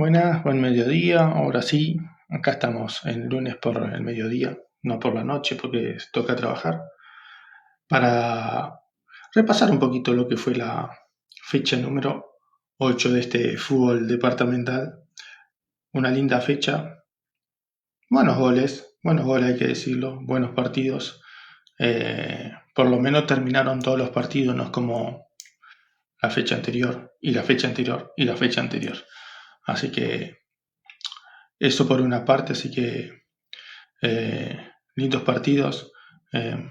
Buenas, buen mediodía. Ahora sí, acá estamos el lunes por el mediodía, no por la noche porque toca trabajar, para repasar un poquito lo que fue la fecha número 8 de este fútbol departamental. Una linda fecha, buenos goles hay que decirlo, buenos partidos. Por lo menos terminaron todos los partidos, no es como la fecha anterior y la fecha anterior y la fecha anterior. Así que eso por una parte, así que lindos partidos. Eh,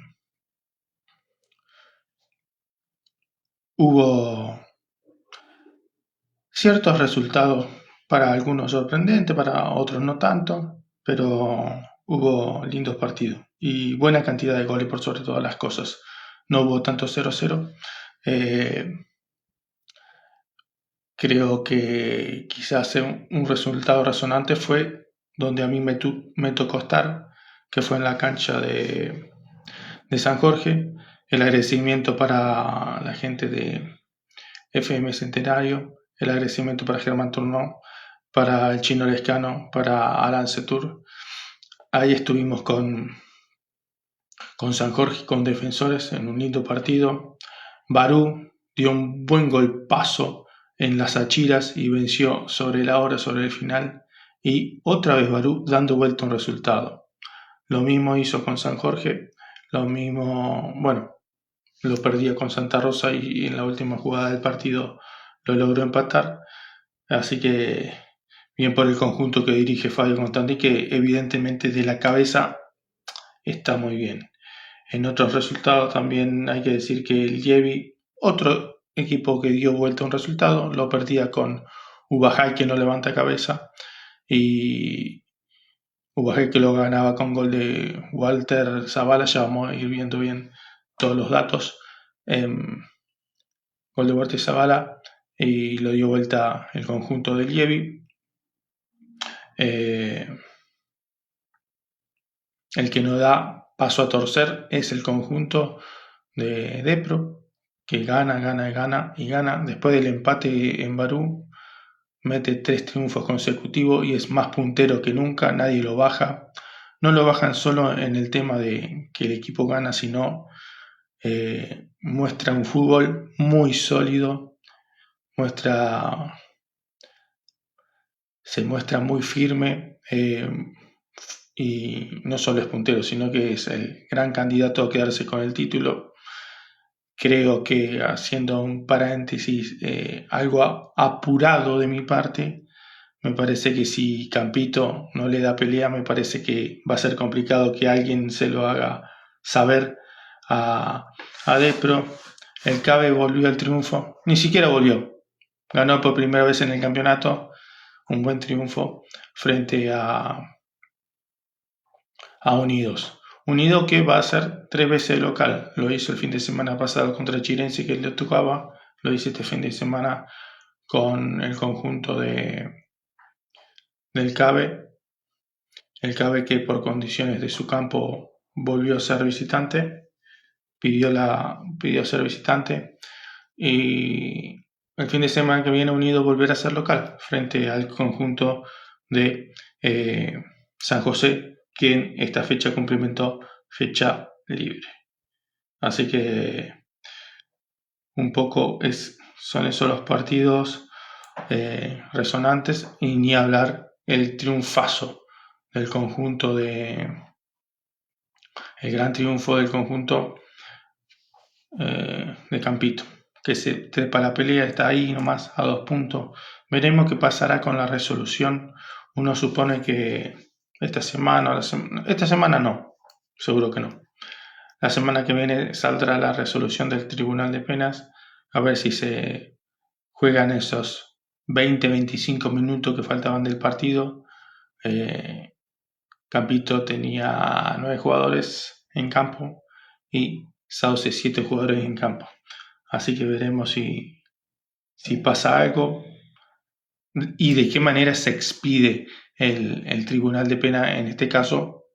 Hubo ciertos resultados, para algunos sorprendentes, para otros no tanto, pero hubo lindos partidos y buena cantidad de goles por sobre todas las cosas. No hubo tanto 0-0. Eh, Creo que quizás un resultado resonante fue donde a mí me tocó estar, que fue en la cancha de San Jorge. El agradecimiento para la gente de FM Centenario, el agradecimiento para Germán Tournon, para el Chino Lescano, para Alan Setour. Ahí estuvimos con San Jorge, con Defensores, en un lindo partido. Barú dio un buen golpazo en las achiras y venció sobre la hora, sobre el final. Y otra vez Barú dando vuelta un resultado. Lo mismo hizo con San Jorge, lo mismo, bueno, lo perdía con Santa Rosa y en la última jugada del partido lo logró empatar. Así que bien por el conjunto que dirige Fabio Constanti, que evidentemente de la cabeza está muy bien. En otros resultados también hay que decir que el Yevi, otro equipo que dio vuelta a un resultado, lo perdía con Ubajay, que no levanta cabeza, y Ubajay que lo ganaba con gol de Walter Zavala. Ya vamos a ir viendo bien todos los datos. Gol de Walter Zavala, y lo dio vuelta el conjunto del Yevi. El que no da paso a torcer es el conjunto de Depro, que gana, gana, gana y gana. Después del empate en Barú, mete 3 triunfos consecutivos y es más puntero que nunca, nadie lo baja. No lo bajan solo en el tema de que el equipo gana, sino muestra un fútbol muy sólido, se muestra muy firme, y no solo es puntero, sino que es el gran candidato a quedarse con el título. Creo que, haciendo un paréntesis, algo apurado de mi parte, me parece que si Campito no le da pelea, me parece que va a ser complicado que alguien se lo haga saber a, a Depro. El Cabe volvió al triunfo, ni siquiera volvió, ganó por primera vez en el campeonato, un buen triunfo frente a Unidos. Unido que va a ser 3 veces local. Lo hizo el fin de semana pasado contra Chirense, que le tocaba. Lo hizo este fin de semana con el conjunto del CABE. El CABE, que por condiciones de su campo volvió a ser visitante. Pidió ser visitante. Y el fin de semana que viene Unido volverá a ser local frente al conjunto de San José, que en esta fecha cumplimentó fecha libre. Así que un poco son esos los partidos resonantes, y ni hablar el triunfazo del conjunto el gran triunfo del conjunto de Campito, que se trepa la pelea, está ahí nomás a 2 puntos. Veremos qué pasará con la resolución. Uno supone que esta semana no, seguro que no. La semana que viene saldrá la resolución del Tribunal de Penas, a ver si se juegan esos 20-25 minutos que faltaban del partido. Campito tenía 9 jugadores en campo y Sauce 7 jugadores en campo. Así que veremos si pasa algo y de qué manera se expide el Tribunal de Pena en este caso.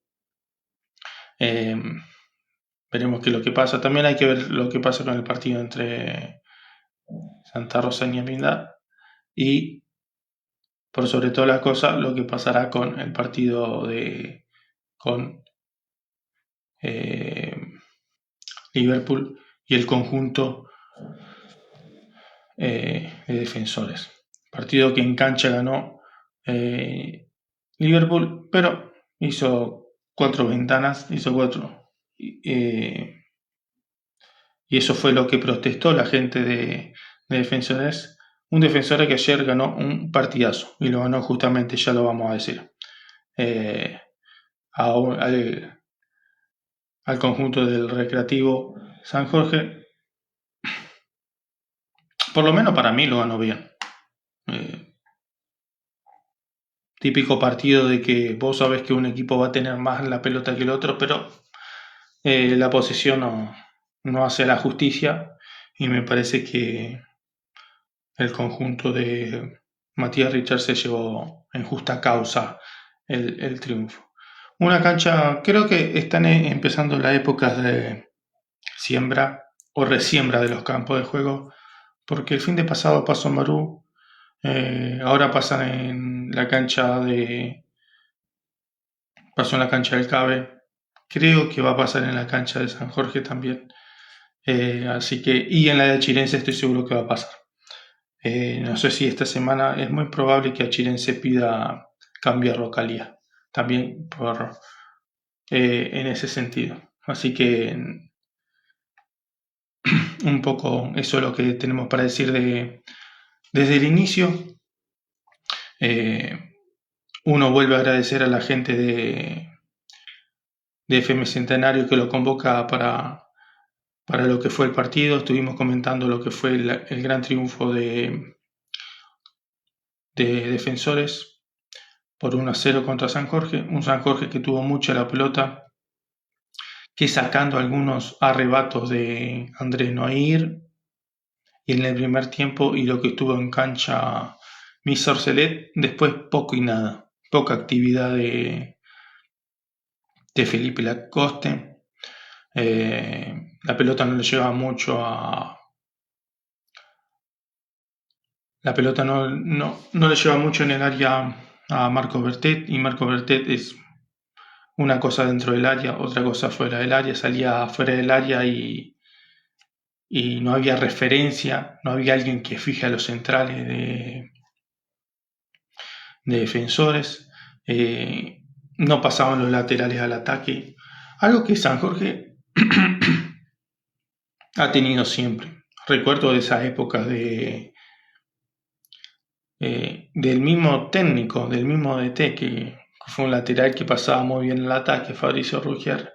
Veremos qué es lo que pasa. También hay que ver lo que pasa con el partido entre Santa Rosa y Ñemindá, y por sobre todas las cosas lo que pasará con el partido con Liverpool y el conjunto de Defensores. Partido que en cancha ganó Liverpool, pero hizo 4 ventanas, hizo 4. Y eso fue lo que protestó la gente de Defensores. Un Defensor que ayer ganó un partidazo y lo ganó justamente, ya lo vamos a decir, al conjunto del Recreativo San Jorge. Por lo menos para mí lo ganó bien. Típico partido de que vos sabés que un equipo va a tener más la pelota que el otro, pero la posesión no hace la justicia, y me parece que el conjunto de Matías Richard se llevó en justa causa el triunfo. Una cancha, creo que están empezando las épocas de siembra o resiembra de los campos de juego, porque el fin de pasado pasó en Barú, ahora pasan en la cancha pasó en la cancha del Cabe, creo que va a pasar en la cancha de San Jorge también, así que, y en la de Achirense estoy seguro que va a pasar. No sé si esta semana es muy probable que Achirense pida cambiar localidad, también en ese sentido. Así que un poco eso es lo que tenemos para decir desde el inicio. Uno vuelve a agradecer a la gente de FM Centenario que lo convoca para lo que fue el partido. Estuvimos comentando lo que fue el gran triunfo de Defensores por 1-0 contra San Jorge. Un San Jorge que tuvo mucha la pelota, que sacando algunos arrebatos de Andrés Noir y en el primer tiempo, y lo que estuvo en cancha Misorcelet, después poco y nada, poca actividad de Felipe Lacoste. La pelota no le lleva mucho la pelota no le lleva mucho en el área a Marco Bertet, y Marco Bertet es una cosa dentro del área, otra cosa fuera del área, salía fuera del área y no había referencia, no había alguien que fije a los centrales de Defensores, no pasaban los laterales al ataque, algo que San Jorge ha tenido siempre. Recuerdo de esas épocas del mismo técnico, del mismo DT, que fue un lateral que pasaba muy bien el ataque, Fabricio Rugier.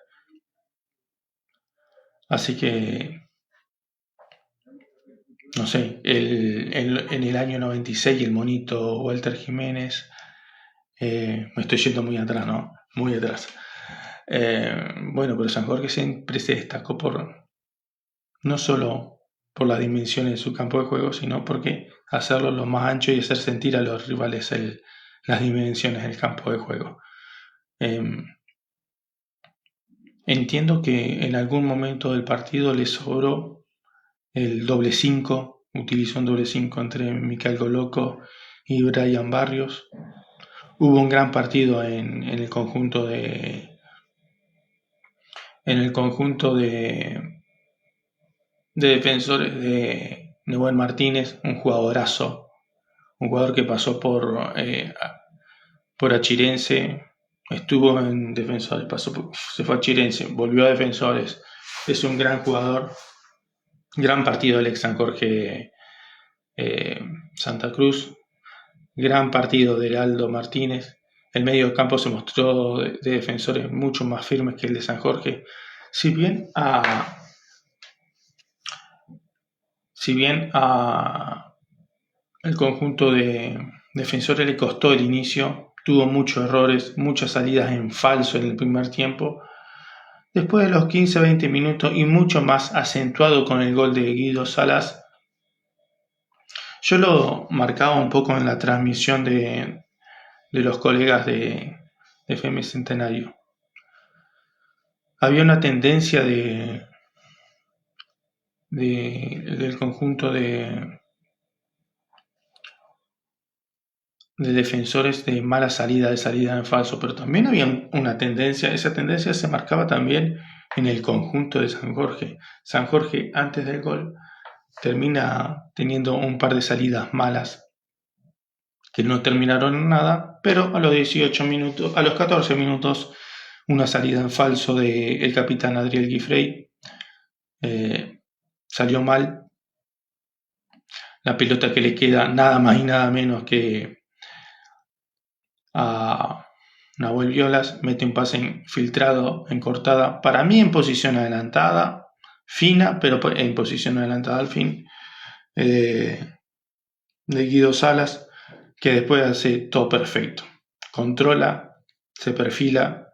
Así que, no sé, en el año 96 el monito Walter Jiménez, me estoy yendo muy atrás, ¿no? Muy atrás. Bueno, pero San Jorge siempre se destacó no solo por las dimensiones de su campo de juego, sino porque hacerlo lo más ancho y hacer sentir a los rivales las dimensiones del campo de juego. Entiendo que en algún momento del partido le sobró el doble 5, utilizó un doble 5 entre Michael Goloco y Brian Barrios. Hubo un gran partido en el conjunto de Defensores de Nebuen Martínez, un jugadorazo, un jugador que pasó por Achirense, estuvo en Defensores, se fue a Achirense, volvió a Defensores, es un gran jugador. Gran partido del ex San Jorge Santa Cruz, gran partido de Aldo Martínez. El medio del campo se mostró de Defensores mucho más firmes que el de San Jorge. Si bien el conjunto de Defensores le costó el inicio, tuvo muchos errores, muchas salidas en falso en el primer tiempo. Después de los 15-20 minutos y mucho más acentuado con el gol de Guido Salas, yo lo marcaba un poco en la transmisión de los colegas de FM Centenario. Había una tendencia del conjunto de de Defensores de mala salida, de salida en falso, pero también había una tendencia, esa tendencia se marcaba también en el conjunto de San Jorge. San Jorge, antes del gol, termina teniendo un par de salidas malas que no terminaron en nada, pero a los 18 minutos, a los 14 minutos, una salida en falso del capitán Adriel Guifrey salió mal. La pelota que le queda nada más y nada menos que a Nahuel Violas, mete un pase filtrado en cortada, para mí en posición adelantada, fina, pero en posición adelantada al fin, de Guido Salas, que después hace todo perfecto. Controla, se perfila,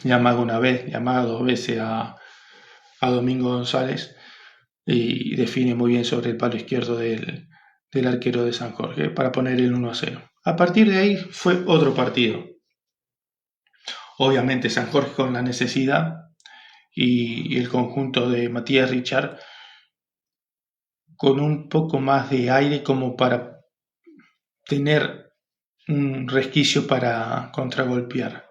le amaga una vez, le amaga dos veces a Domingo González y define muy bien sobre el palo izquierdo del arquero de San Jorge para poner el 1-0. A partir de ahí fue otro partido. Obviamente San Jorge con la necesidad y el conjunto de Matías Richard con un poco más de aire como para tener un resquicio para contragolpear.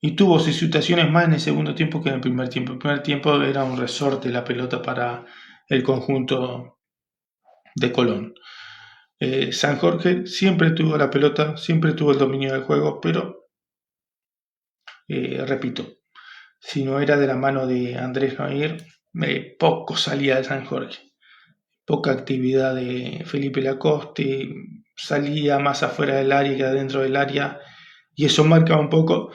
Y tuvo situaciones más en el segundo tiempo que en el primer tiempo. El primer tiempo era un resorte la pelota para el conjunto de Colón. San Jorge siempre tuvo la pelota, siempre tuvo el dominio del juego, pero repito, si no era de la mano de Andrés Noir, poco salía de San Jorge. Poca actividad de Felipe Lacoste, salía más afuera del área que adentro del área, y eso marca un poco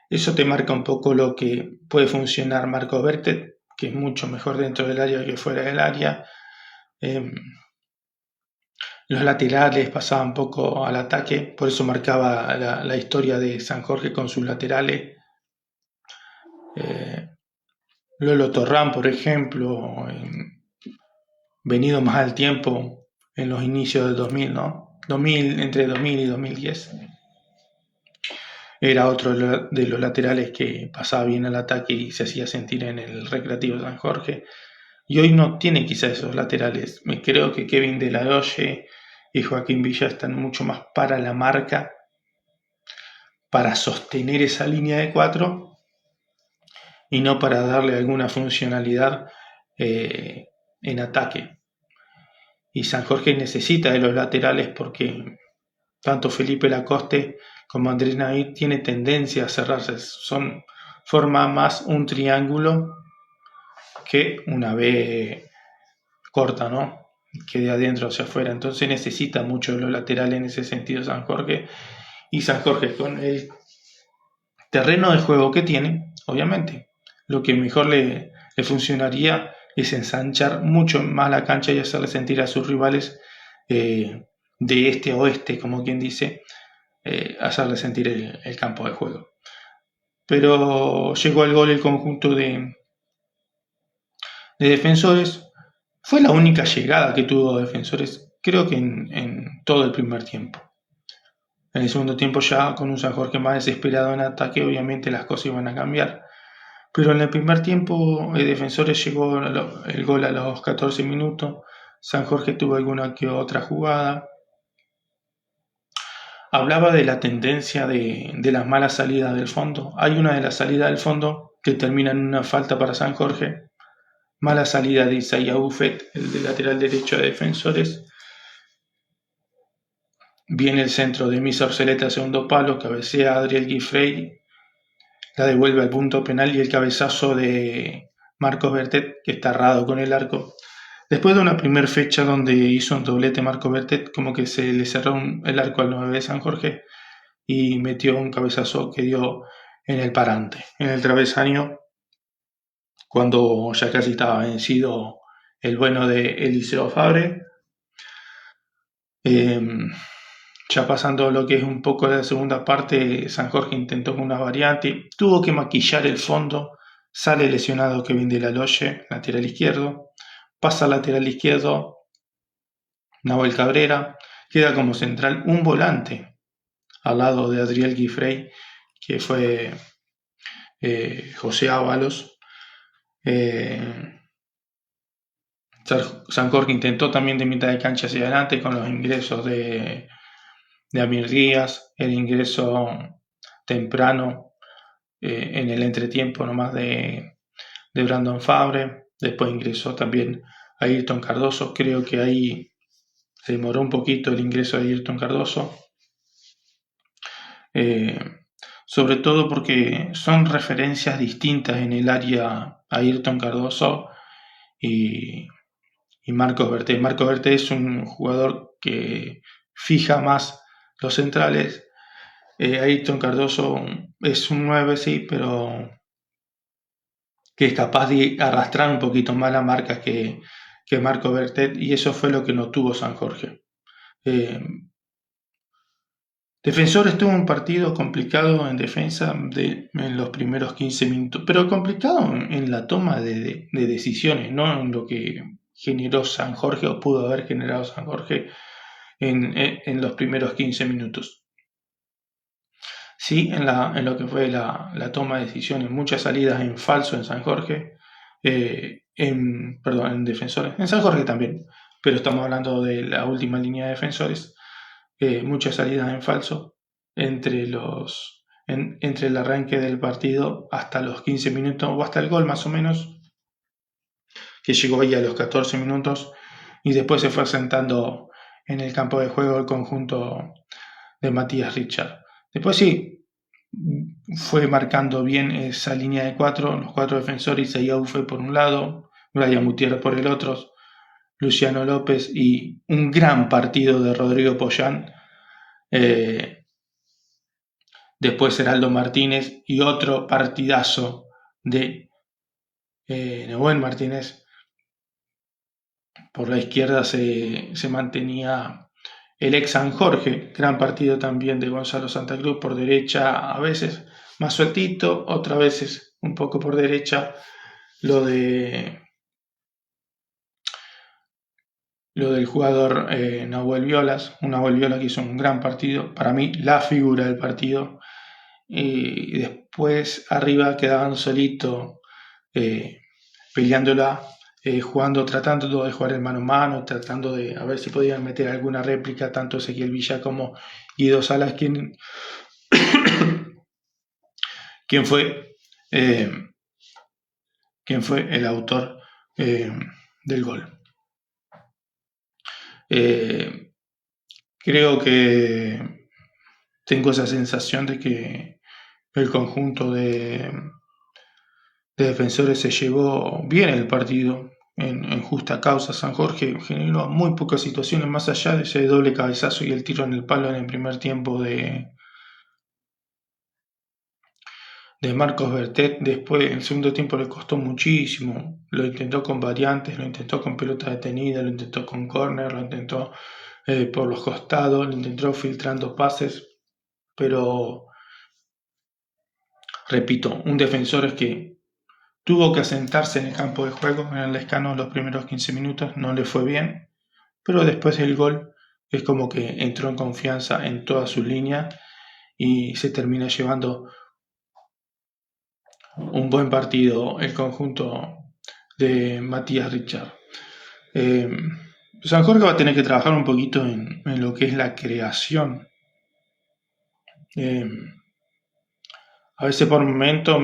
eso te marca un poco lo que puede funcionar Marco Bertet, que es mucho mejor dentro del área que fuera del área. Los laterales pasaban poco al ataque, por eso marcaba la historia de San Jorge con sus laterales. Lolo Torrán, por ejemplo, venido más al tiempo en los inicios del 2000, ¿no? Entre 2000 y 2010. Era otro de los laterales que pasaba bien al ataque y se hacía sentir en el Recreativo San Jorge. Y hoy no tiene quizá esos laterales. Me creo que Kevin De La Hoye y Joaquín Villa están mucho más para la marca, para sostener esa línea de 4 y no para darle alguna funcionalidad en ataque. Y San Jorge necesita de los laterales porque tanto Felipe Lacoste como Andrés Naid tiene tendencia a cerrarse. Forma más un triángulo que una B corta, ¿no? Que de adentro hacia afuera. Entonces necesita mucho de los laterales en ese sentido San Jorge. Y San Jorge con el terreno de juego que tiene, obviamente, lo que mejor le funcionaría es ensanchar mucho más la cancha y hacerle sentir a sus rivales de este a oeste, como quien dice, hacerle sentir el campo de juego. Pero llegó al gol el conjunto de Defensores. Fue la única llegada que tuvo Defensores, creo que en todo el primer tiempo. En el segundo tiempo ya con un San Jorge más desesperado en ataque, obviamente las cosas iban a cambiar. Pero en el primer tiempo Defensores llegó el gol a los 14 minutos. San Jorge tuvo alguna que otra jugada. Hablaba de la tendencia de las malas salidas del fondo. Hay una de las salidas del fondo que termina en una falta para San Jorge. Mala salida de Isaiah Buffet, el de lateral derecho de Defensores. Viene el centro de Misa Orceleta, segundo palo, cabecea a Adriel Guifrey, la devuelve al punto penal y el cabezazo de Marcos Bertet, que está errado con el arco. Después de una primera fecha donde hizo un doblete Marcos Bertet, como que se le cerró el arco al 9 de San Jorge y metió un cabezazo que dio en el parante, en el travesaño, cuando ya casi estaba vencido el bueno de Eliseo Fabre. Ya pasando lo que es un poco la segunda parte, San Jorge intentó con una variante, tuvo que maquillar el fondo, sale lesionado Kevin De La Hoye, lateral izquierdo, pasa al lateral izquierdo Nahuel Cabrera, queda como central un volante al lado de Adriel Guifrey, que fue José Ábalos. San Jorge intentó también de mitad de cancha hacia adelante con los ingresos de Amir Díaz, el ingreso temprano en el entretiempo nomás de Brandon Fabre, después ingresó también Ayrton Cardoso, creo que ahí se demoró un poquito el ingreso de Ayrton Cardoso, sobre todo porque son referencias distintas en el área Ayrton Cardoso y Marcos Berté. Marcos Berté es un jugador que fija más los centrales. Ayrton Cardoso es un 9, sí, pero que es capaz de arrastrar un poquito más la marca que Marco Bertet, y eso fue lo que no tuvo San Jorge. Defensores tuvo un partido complicado en defensa en los primeros 15 minutos, pero complicado en la toma de decisiones, no en lo que generó San Jorge o pudo haber generado San Jorge en los primeros 15 minutos. Sí, en lo que fue la toma de decisiones, muchas salidas en falso en San Jorge, en defensores, en San Jorge también, pero estamos hablando de la última línea de defensores, muchas salidas en falso entre el arranque del partido hasta los 15 minutos o hasta el gol más o menos, que llegó ahí a los 14 minutos y después se fue asentando en el campo de juego el conjunto de Matías Richard. Después sí, fue marcando bien esa línea de cuatro, los cuatro defensores, Isaías fue por un lado, Brian Gutiérrez por el otro, Luciano López y un gran partido de Rodrigo Pollán. Después Heraldo Martínez y otro partidazo de Nehuen Martínez. Por la izquierda se mantenía el ex San Jorge, gran partido también de Gonzalo Santa Cruz, por derecha a veces más sueltito, otras veces un poco por derecha, lo del jugador Nahuel Violas, un Nahuel Violas que hizo un gran partido, para mí la figura del partido, y después arriba quedaban solito peleándola, jugando, tratando de jugar el mano a mano, tratando de a ver si podían meter alguna réplica, tanto Ezequiel Villa como Guido Salas, quien fue el autor del gol. Creo que tengo esa sensación de que el conjunto de defensores se llevó bien el partido en justa causa. San Jorge generó muy pocas situaciones más allá de ese doble cabezazo y el tiro en el palo en el primer tiempo de Marcos Bertet. Después, en el segundo tiempo le costó muchísimo. Lo intentó con variantes, lo intentó con pelota detenida, lo intentó con córner, lo intentó por los costados, lo intentó filtrando pases, pero repito, un defensor es que tuvo que asentarse en el campo de juego en el Lescano los primeros 15 minutos, no le fue bien, pero después del gol es como que entró en confianza en toda su línea y se termina llevando un buen partido el conjunto de Matías Richard. San Jorge va a tener que trabajar un poquito en lo que es la creación. A veces por momentos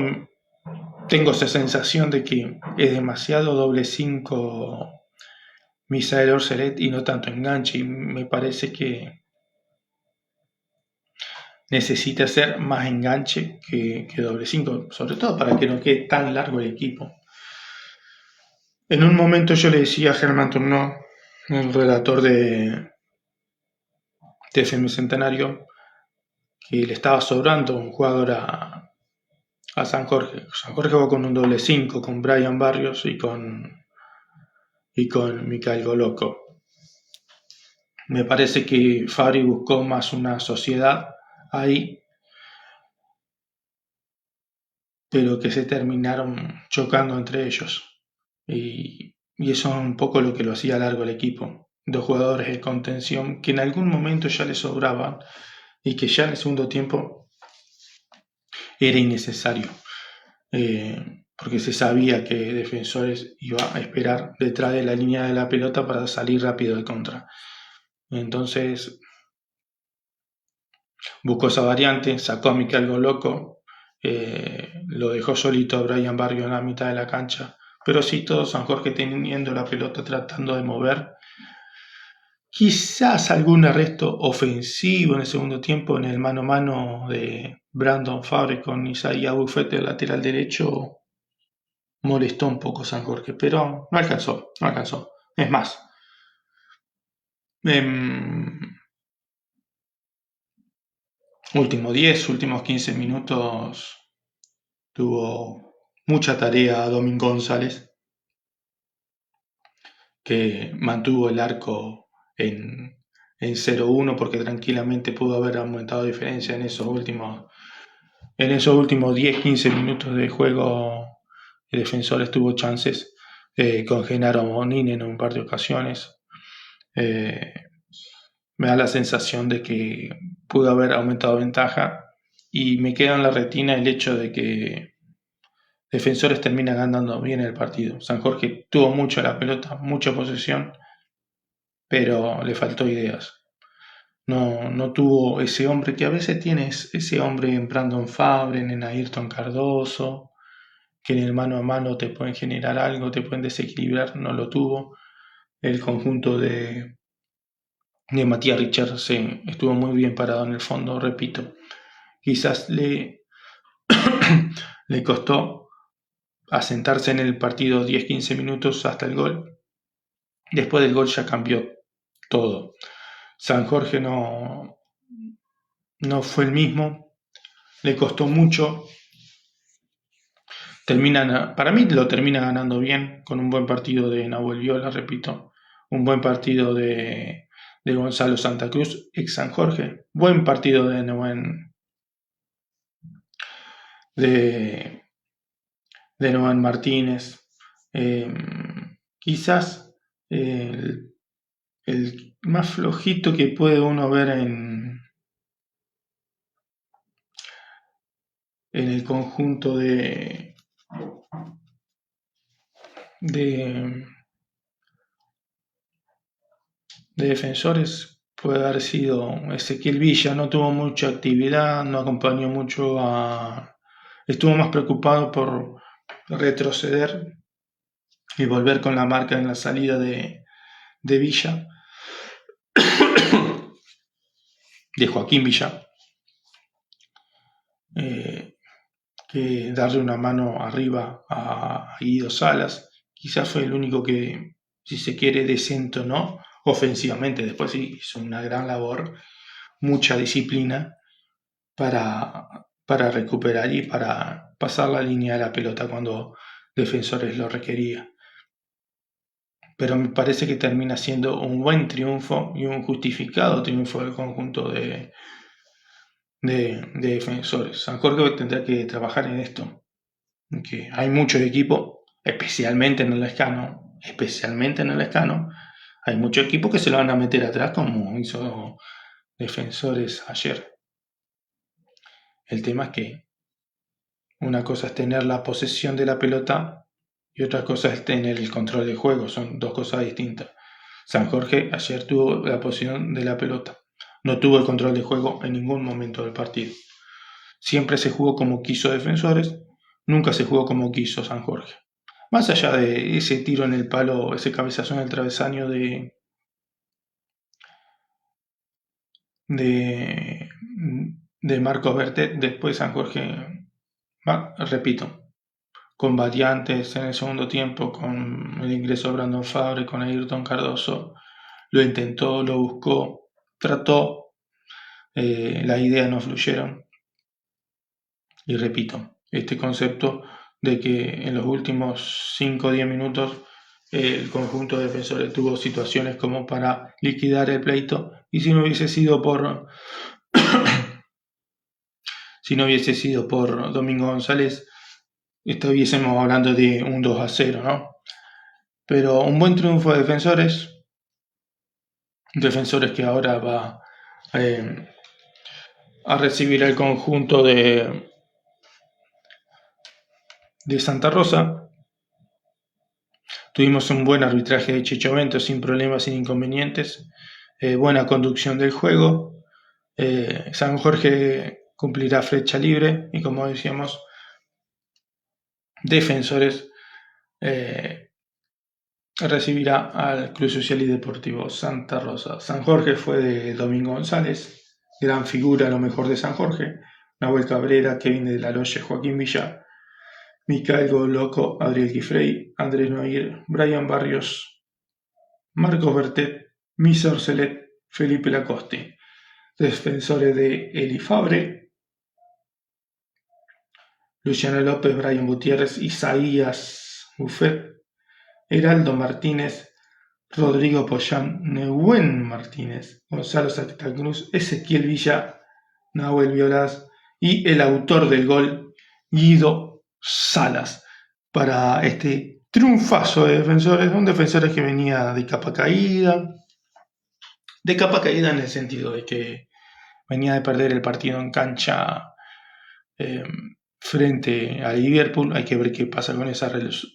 tengo esa sensación de que es demasiado doble 5 Misael Orcelet y no tanto enganche, y me parece que necesita ser más enganche que doble 5, sobre todo para que no quede tan largo el equipo. En un momento yo le decía a Germán Tourneau, el relator de FM Centenario, que le estaba sobrando un jugador a San Jorge. San Jorge va con un doble 5, con Brian Barrios y con Micael Goloco. Me parece que Fabri buscó más una sociedad ahí, pero que se terminaron chocando entre ellos. Y eso es un poco lo que lo hacía largo el equipo. Dos jugadores de contención que en algún momento ya les sobraban y que ya en el segundo tiempo era innecesario. porque se sabía que Defensores iba a esperar detrás de la línea de la pelota para salir rápido de contra. Entonces buscó esa variante, sacó a Miquel Goloco, lo dejó solito a Brian Barrio en la mitad de la cancha, pero sí todo San Jorge teniendo la pelota, tratando de mover. Quizás algún arresto ofensivo en el segundo tiempo en el mano a mano de Brandon Fabre con Isaiah Buffett, el lateral derecho, molestó un poco San Jorge, pero no alcanzó. Es más, últimos 15 minutos tuvo mucha tarea Domingo González, que mantuvo el arco en 0-1 porque tranquilamente pudo haber aumentado diferencia en esos últimos 10-15 minutos de juego. El Defensores tuvo chances con Genaro Bonini en un par de ocasiones. Me da la sensación de que pudo haber aumentado ventaja y me queda en la retina el hecho de que Defensores termina ganando bien el partido. San Jorge tuvo mucho la pelota, mucha posesión, pero le faltó ideas. No tuvo ese hombre que a veces tienes, ese hombre en Brandon Fabre, en Ayrton Cardoso, que en el mano a mano te pueden generar algo, te pueden desequilibrar. No lo tuvo. El conjunto de Matías Richardson estuvo muy bien parado en el fondo, repito. Quizás le costó asentarse en el partido 10-15 minutos hasta el gol. Después del gol ya cambió todo. San Jorge no fue el mismo, le costó mucho. Para mí lo termina ganando bien, con un buen partido de Nahuel Viola, repito, un buen partido de Gonzalo Santa Cruz, ex San Jorge, buen partido de Noan Martínez. Quizás el más flojito que puede uno ver en el conjunto de Defensores puede haber sido Ezequiel Villa. No tuvo mucha actividad, no acompañó mucho estuvo más preocupado por retroceder y volver con la marca en la salida de Villa, de Joaquín Villa, que darle una mano arriba a Guido Salas. Quizás fue el único que, si se quiere, desentonó ofensivamente. Después sí hizo una gran labor, mucha disciplina para recuperar y para pasar la línea de la pelota cuando Defensores lo requería. Pero me parece que termina siendo un buen triunfo y un justificado triunfo del conjunto de Defensores. San Jorge tendrá que trabajar en esto, que hay muchos equipos, especialmente en el Escano, hay muchos equipos que se lo van a meter atrás como hizo Defensores ayer. El tema es que una cosa es tener la posesión de la pelota y otra cosa es tener el control del juego. Son dos cosas distintas. San Jorge ayer tuvo la posesión de la pelota. No tuvo el control del juego en ningún momento del partido. Siempre se jugó como quiso Defensores, nunca se jugó como quiso San Jorge. Más allá de ese tiro en el palo, ese cabezazo en el travesaño de Marcos Bertet, después San Jorge, repito, con variantes en el segundo tiempo, con el ingreso de Brandon Fabre, con Ayrton Cardoso, lo intentó, lo buscó, trató, las ideas no fluyeron. Y repito, este concepto de que en los últimos 5 o 10 minutos el conjunto de Defensores tuvo situaciones como para liquidar el pleito, y si no hubiese sido por Domingo González, estuviésemos hablando de un 2-0, ¿no? Pero un buen triunfo de Defensores que ahora va a recibir el conjunto de de Santa Rosa. Tuvimos un buen arbitraje de Chicho Bento sin problemas, sin inconvenientes, buena conducción del juego. San Jorge cumplirá flecha libre y, como decíamos, Defensores recibirá al Club Social y Deportivo Santa Rosa. San Jorge fue de Domingo González, gran figura, lo mejor de San Jorge. Nahuel Cabrera, Kevin de la Loye, Joaquín Villa, Micael Goloco, Adriel Guifrey, Andrés Noir, Brian Barrios, Marcos Bertet, Misa Orcelet, Felipe Lacoste. Defensores de Eli Fabre, Luciano López, Brian Gutiérrez, Isaías Buffet, Heraldo Martínez, Rodrigo Pollán, Nehuen Martínez, Gonzalo Santa Cruz, Ezequiel Villa, Nahuel Violas y el autor del gol, Guido Salas, para este triunfazo de Defensores, un Defensores que venía de capa caída en el sentido de que venía de perder el partido en cancha frente a Liverpool. Hay que ver qué pasa con esa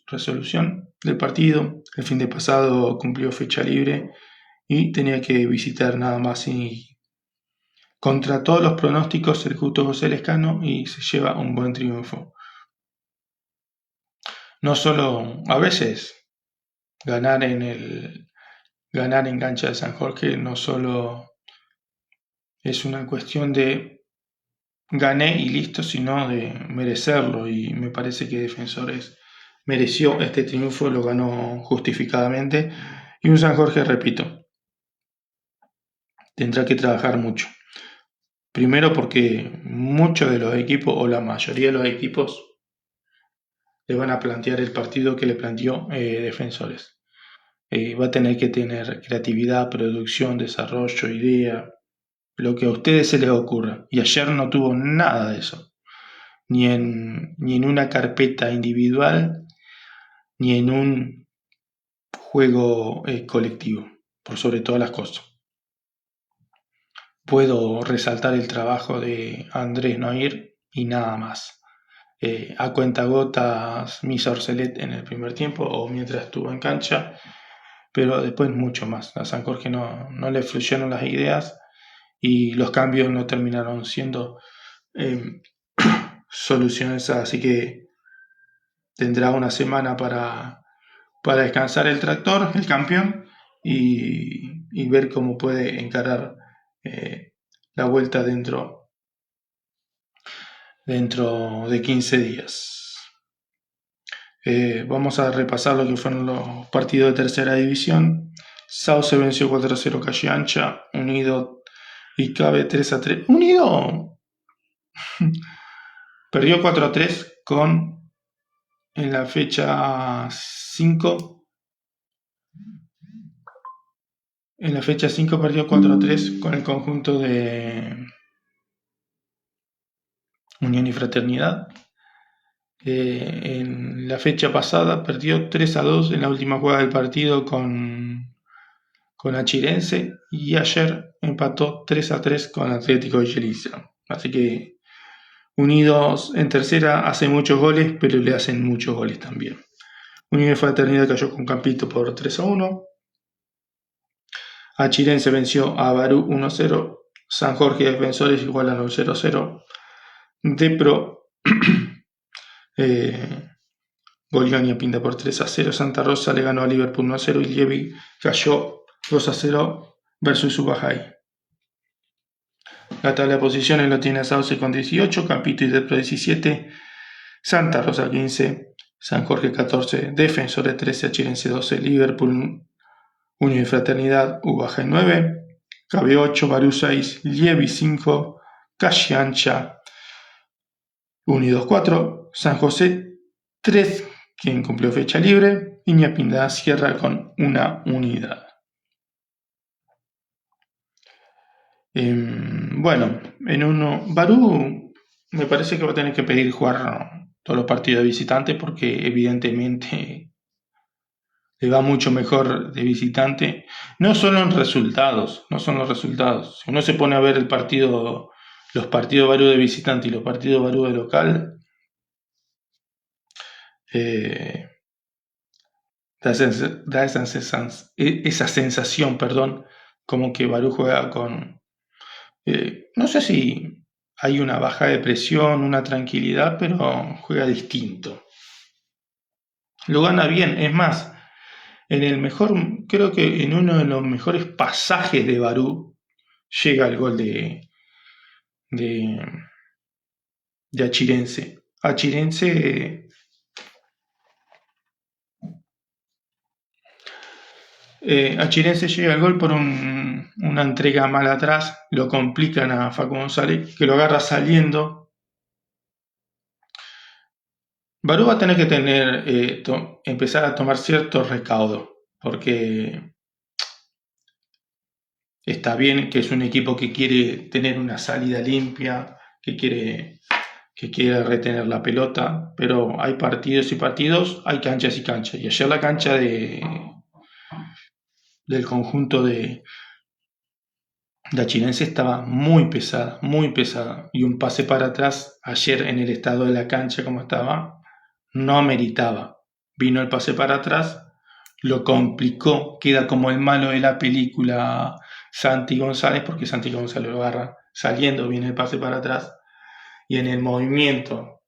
resolución del partido. El fin de pasado cumplió fecha libre y tenía que visitar nada más y contra todos los pronósticos el justo José Lescano y se lleva un buen triunfo. No solo a veces ganar en cancha de San Jorge no solo es una cuestión de gané y listo, sino de merecerlo, y me parece que Defensores mereció este triunfo, lo ganó justificadamente, y un San Jorge, repito, tendrá que trabajar mucho. Primero porque muchos de los equipos, o la mayoría de los equipos, le van a plantear el partido que le planteó Defensores. Va a tener que tener creatividad, producción, desarrollo, idea, lo que a ustedes se les ocurra. Y ayer no tuvo nada de eso. Ni en una carpeta individual, ni en un juego colectivo, por sobre todas las cosas. Puedo resaltar el trabajo de Andrés Noir y nada más. A cuentagotas Misa Orcelet en el primer tiempo o mientras estuvo en cancha, pero después mucho más. A San Jorge no le fluyeron las ideas y los cambios no terminaron siendo soluciones, así que tendrá una semana para descansar el tractor, el campeón, y ver cómo puede encarar la vuelta dentro de 15 días. Vamos a repasar lo que fueron los partidos de tercera división. Sauce venció 4-0 Calle Ancha, Unido y Cabe 3-3. Unido perdió 4-3 en la fecha 5. En la fecha 5 perdió 4-3 con el conjunto de Unión y Fraternidad. En la fecha pasada perdió 3-2 en la última jugada del partido con Achirense, y ayer empató 3-3 con Atlético Villaliza. Así que Unidos en tercera hace muchos goles, pero le hacen muchos goles también. Unión y Fraternidad cayó con Campito por 3-1. Achirense venció a Barú 1-0. San Jorge y Defensores igualan 0-0. Depro Goliani pinta por 3-0. Santa Rosa le ganó a Liverpool 1-0 y Lievi cayó 2-0 versus Ubajay. La tabla de posiciones lo tiene Sauce con 18, Campito y Depro 17, Santa Rosa 15, San Jorge 14, Defensores 13, Achirense 12, Liverpool, Unión y Fraternidad, Ubajay 9, Cabe 8, Barú 6, Lievi 5, Calle Ancha, Unidos 4, San José 3, quien cumplió fecha libre, y Ñapinda cierra con una unidad. Bueno, Barú me parece que va a tener que pedir jugar todos los partidos de visitante, porque evidentemente le va mucho mejor de visitante. No son los resultados. Si uno se pone a ver los partidos Barú de visitante y los partidos Barú de local, eh, da esa sensación, perdón, como que Barú juega con, no sé si hay una baja de presión, una tranquilidad, pero juega distinto. Lo gana bien, es más, en el mejor, creo que en uno de los mejores pasajes de Barú llega el gol de, de Achirense. Achirense llega al gol por una entrega mal atrás, lo complican a Facu González, que lo agarra saliendo. Barú va a tener que empezar a tomar cierto recaudo, porque está bien que es un equipo que quiere tener una salida limpia, que quiere retener la pelota, pero hay partidos y partidos, hay canchas y canchas. Y ayer la cancha del conjunto de Achirense estaba muy pesada. Y un pase para atrás, ayer en el estado de la cancha como estaba, no ameritaba. Vino el pase para atrás, lo complicó, queda como el malo de la película Santi González, porque Santi González lo agarra saliendo, viene el pase para atrás, y en el movimiento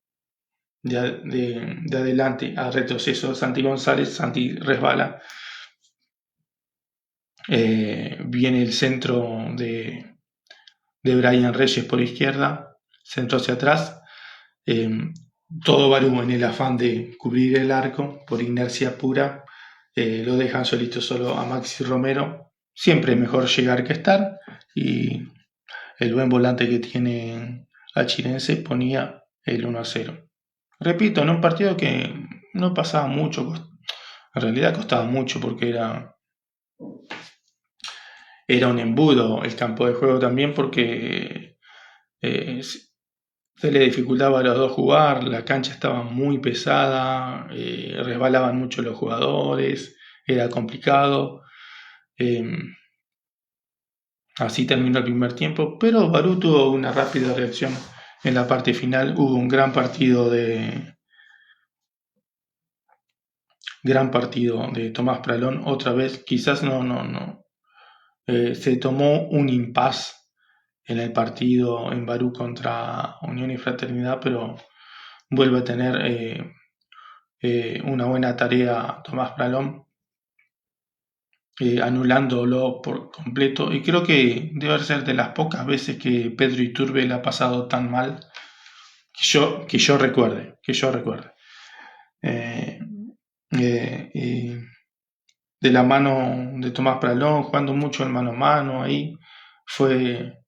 de adelante a retroceso Santi González, Santi resbala, viene el centro de Brian Reyes por izquierda, centro hacia atrás, eh, todo Barú en el afán de cubrir el arco por inercia pura, lo dejan solito solo a Maxi Romero, siempre es mejor llegar que estar, y el buen volante que tiene Achirense ponía el 1-0. Repito, en un partido que no pasaba mucho, en realidad costaba mucho porque era un embudo el campo de juego también porque se le dificultaba a los dos jugar, la cancha estaba muy pesada, resbalaban mucho los jugadores, era complicado. eh, Así terminó el primer tiempo, pero Barú tuvo una rápida reacción en la parte final. Hubo un gran partido de Tomás Pralón. Otra vez, quizás no. Se tomó un impas en el partido en Barú contra Unión y Fraternidad, pero vuelve a tener una buena tarea Tomás Pralón, anulándolo por completo. Y creo que debe ser de las pocas veces que Pedro Iturbe le ha pasado tan mal que yo recuerde. Eh, y de la mano de Tomás Pralón, jugando mucho en mano a mano ahí, fue,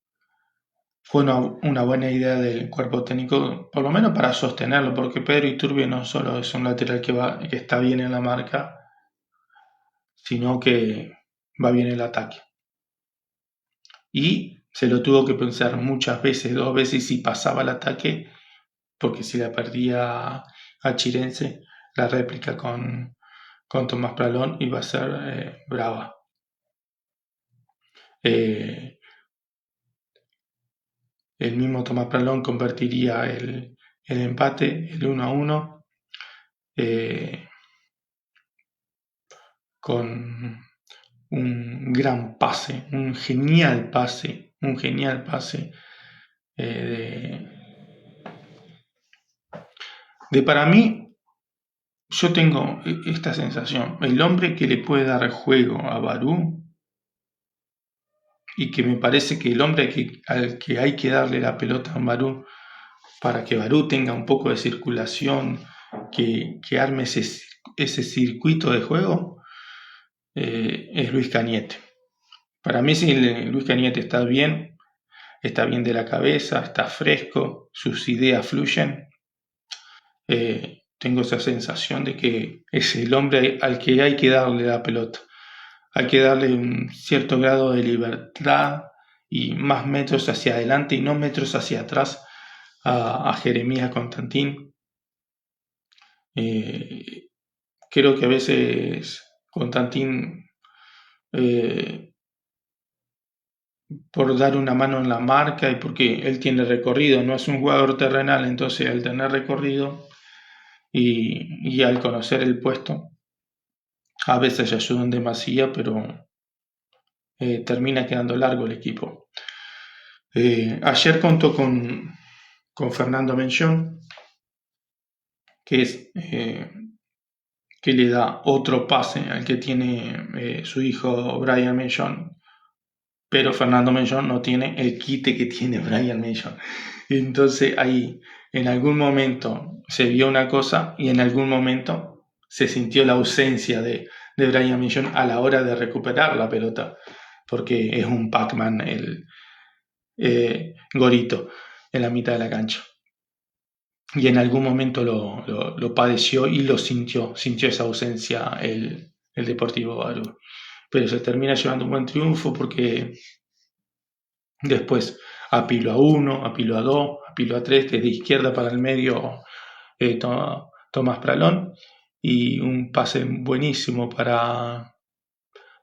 fue una buena idea del cuerpo técnico, por lo menos para sostenerlo, porque Pedro Iturbe no solo es un lateral que está bien en la marca, sino que va bien el ataque. Y se lo tuvo que pensar muchas veces, 2 veces, si pasaba el ataque, porque si la perdía a Chirense, la réplica con Tomás Pralón iba a ser brava. Eh, el mismo Tomás Pralón convertiría el empate, el 1-1, con un gran pase, un genial pase de para mí, yo tengo esta sensación, el hombre que le puede dar juego a Barú y que me parece que el hombre al que hay que darle la pelota a Barú para que Barú tenga un poco de circulación, que arme ese circuito de juego, es Luis Cañete. Para mí, si Luis Cañete está bien de la cabeza, está fresco, sus ideas fluyen, tengo esa sensación de que es el hombre al que hay que darle la pelota. Hay que darle un cierto grado de libertad y más metros hacia adelante y no metros hacia atrás a Jeremías Constantín. Creo que a veces Constantín, por dar una mano en la marca y porque él tiene recorrido, no es un jugador terrenal, entonces al tener recorrido y al conocer el puesto, a veces ayudan demasiado, pero termina quedando largo el equipo. Ayer contó con Fernando Menchón, que es que le da otro pase al que tiene su hijo Brian Menchón, pero Fernando Menchón no tiene el quite que tiene Brian Menchón. Entonces ahí en algún momento se vio una cosa y en algún momento se sintió la ausencia de Brian Menchón a la hora de recuperar la pelota, porque es un Pac-Man el Gorito en la mitad de la cancha. Y en algún momento lo padeció y lo sintió esa ausencia el Deportivo Barú. Pero se termina llevando un buen triunfo porque después apiló a 1, apiló a 2, apiló a 3, desde izquierda para el medio Tomás Pralón, y un pase buenísimo para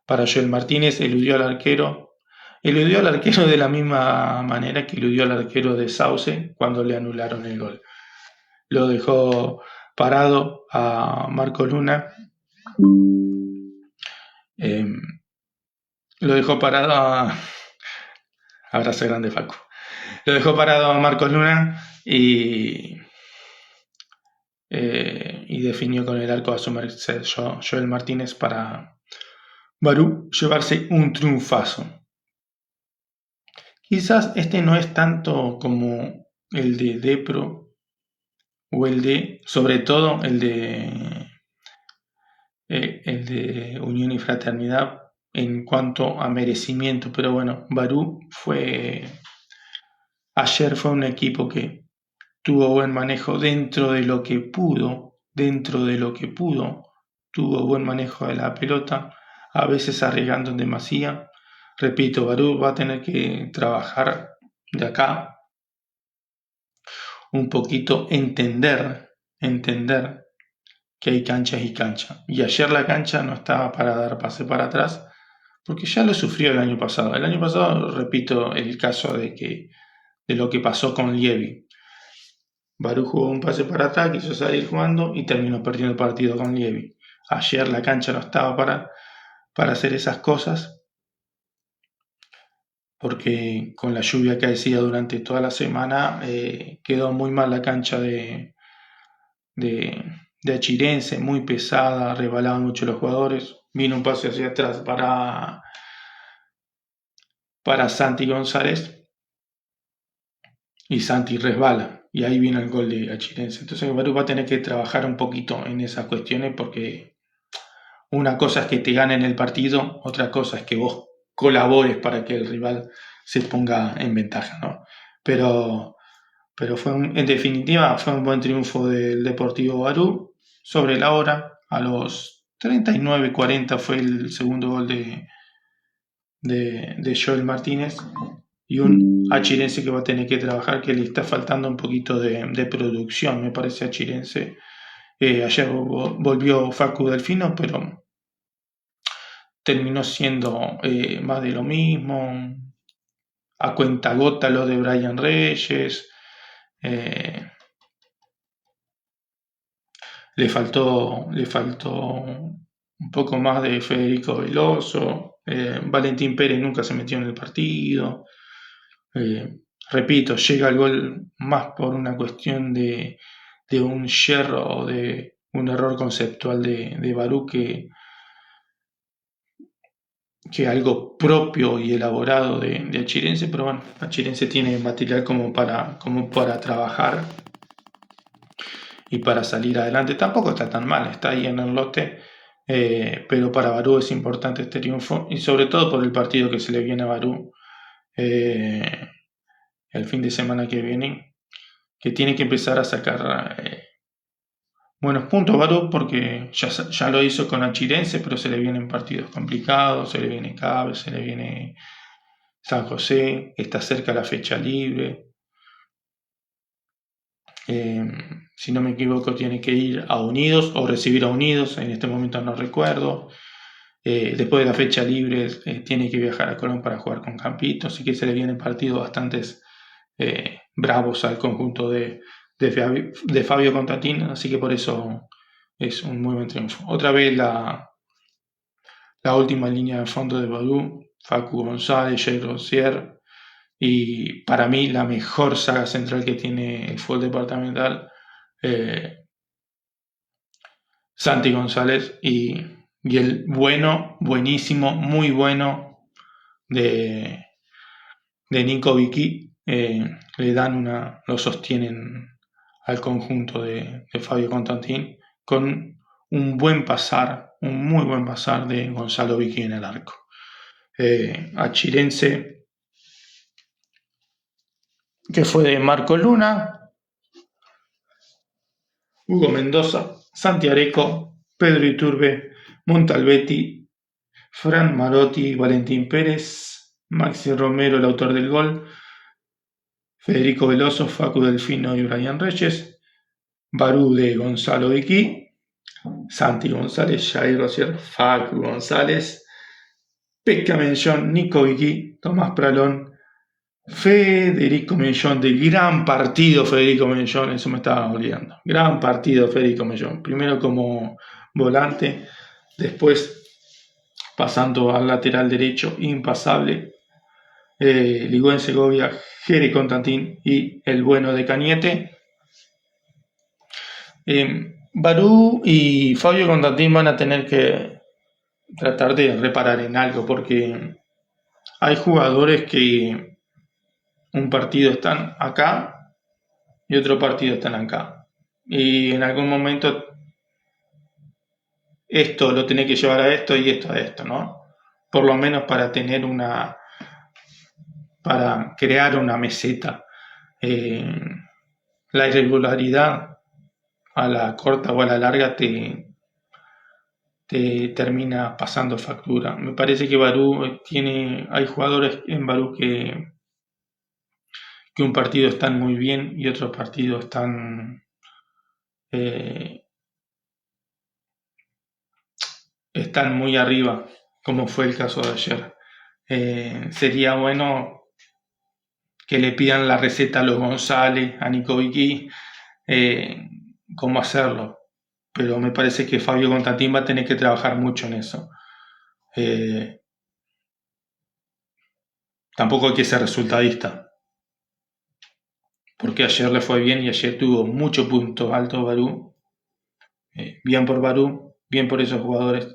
Joel Martínez, eludió al arquero de la misma manera que eludió al arquero de Sauce cuando le anularon el gol. Lo dejó parado a Marco Luna. Lo dejó parado a... Abrazo grande, Facu. Lo dejó parado a Marcos Luna y definió con el arco a su merced Joel Martínez para Barú llevarse un triunfazo. Quizás este no es tanto como el de Depro o sobre todo el de Unión y Fraternidad en cuanto a merecimiento, pero bueno, Barú ayer fue un equipo que tuvo buen manejo dentro de lo que pudo, tuvo buen manejo de la pelota, a veces arriesgando en demasía. Repito, Barú va a tener que trabajar de acá un poquito, entender que hay canchas y canchas. Y ayer la cancha no estaba para dar pase para atrás, porque ya lo sufrió el año pasado. El año pasado, repito, el caso de lo que pasó con Lievi. Barú jugó un pase para atrás, quiso salir jugando y terminó perdiendo el partido con Lievi. Ayer la cancha no estaba para hacer esas cosas, porque con la lluvia que hacía durante toda la semana quedó muy mal la cancha de Achirense, muy pesada, rebalaban mucho los jugadores. Vino un pase hacia atrás para Santi González y Santi resbala, y ahí viene el gol de Achirense. Entonces Barú va a tener que trabajar un poquito en esas cuestiones, porque una cosa es que te ganen el partido, otra cosa es que vos colabores para que el rival se ponga en ventaja, ¿no? Pero en definitiva fue un buen triunfo del Deportivo Barú sobre la hora. A los 39-40 fue el segundo gol de Joel Martínez, y un Achirense que va a tener que trabajar, que le está faltando un poquito de producción, me parece, a Achirense. Ayer volvió Facu Delfino, pero terminó siendo más de lo mismo, a cuentagota lo de Brian Reyes. Le faltó un poco más de Federico Veloso. Valentín Pérez nunca se metió en el partido. Repito, llega el gol más por una cuestión de un yerro o de un error conceptual de Barú que algo propio y elaborado de Achirense. Pero bueno, Achirense tiene material como para trabajar y para salir adelante. Tampoco está tan mal, está ahí en el lote, pero para Barú es importante este triunfo, y sobre todo por el partido que se le viene a Barú el fin de semana que viene, que tiene que empezar a sacar buenos puntos Barú, porque ya lo hizo con Achirense, pero se le vienen partidos complicados, se le viene Cabe, se le viene San José, está cerca la fecha libre. Si no me equivoco, tiene que ir a Unidos o recibir a Unidos, en este momento no recuerdo. Después de la fecha libre tiene que viajar a Colón para jugar con Campito, así que se le vienen partidos bastante bravos al conjunto de de Fabio Contatín, así que por eso es un muy buen triunfo. Otra vez la última línea de fondo de Badú, Facu González, Jay Rozier, y para mí la mejor saga central que tiene el fútbol departamental, Santi González, y el buenísimo, muy bueno de Nico Vicky, le dan lo sostienen al conjunto de Fabio Constantín con un muy buen pasar de Gonzalo Vicky en el arco. Achirense, que fue de Marco Luna, Hugo Mendoza, Santi Areco, Pedro Iturbe, Montalbetti, Fran Marotti, Valentín Pérez, Maxi Romero, el autor del gol, Federico Veloso, Facu Delfino y Brian Reyes, Barú de Gonzalo Vicky, Santi González, Jair Rosier, Facu González, Pekka Menchón, Nico Vicky, Tomás Pralón, Federico Menchón, de gran partido Federico Menchón, eso me estaba olvidando. Gran partido Federico Menchón. Primero como volante, después pasando al lateral derecho, impasable. Ligó en Segovia, Jere Constantín y el bueno de Cañete. Barú y Fabio Constantín van a tener que tratar de reparar en algo, porque hay jugadores que un partido están acá y otro partido están acá, y en algún momento esto lo tenés que llevar a esto y esto a esto, ¿no? Por lo menos para crear una meseta. La irregularidad a la corta o a la larga te termina pasando factura. Me parece que Barú hay jugadores en Barú que un partido están muy bien y otro partido están muy arriba, como fue el caso de ayer. Sería bueno que le pidan la receta a los González, a Nico Vicky, cómo hacerlo. Pero me parece que Fabio Constantín va a tener que trabajar mucho en eso. Tampoco hay que ser resultadista, porque ayer le fue bien y ayer tuvo muchos puntos altos Barú. Bien por Barú, bien por esos jugadores,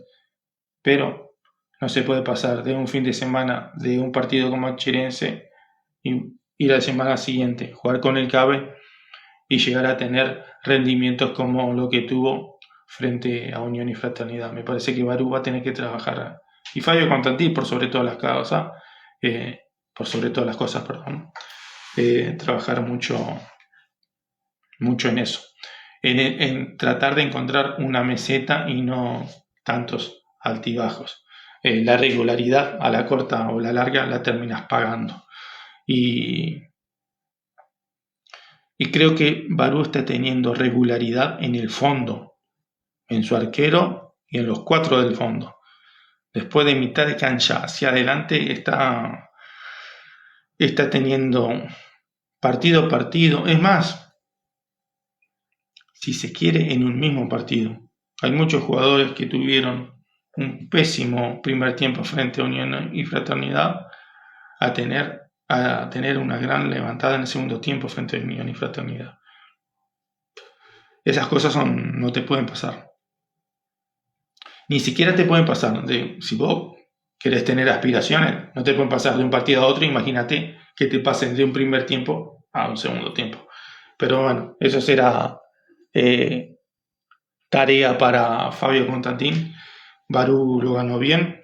pero no se puede pasar de un fin de semana de un partido como Achirense y ir a la semana siguiente, jugar con el CABE y llegar a tener rendimientos como lo que tuvo frente a Unión y Fraternidad. Me parece que Barú va a tener que trabajar, y Fabio Constantín por sobre todas las cosas, trabajar mucho en eso, en tratar de encontrar una meseta y no tantos altibajos. La regularidad a la corta o la larga la terminas pagando. Y creo que Barú está teniendo regularidad en el fondo, en su arquero y en los 4 del fondo. Después de mitad de cancha hacia adelante está teniendo partido a partido. Es más, si se quiere, en un mismo partido. Hay muchos jugadores que tuvieron un pésimo primer tiempo frente a Unión y Fraternidad a tener una gran levantada en el segundo tiempo frente a Unión y Fraternidad. Esas cosas no te pueden pasar. Ni siquiera te pueden pasar. Si vos querés tener aspiraciones, no te pueden pasar de un partido a otro. Imagínate que te pasen de un primer tiempo a un segundo tiempo. Pero bueno, eso será tarea para Fabio Constantín. Barú lo ganó bien.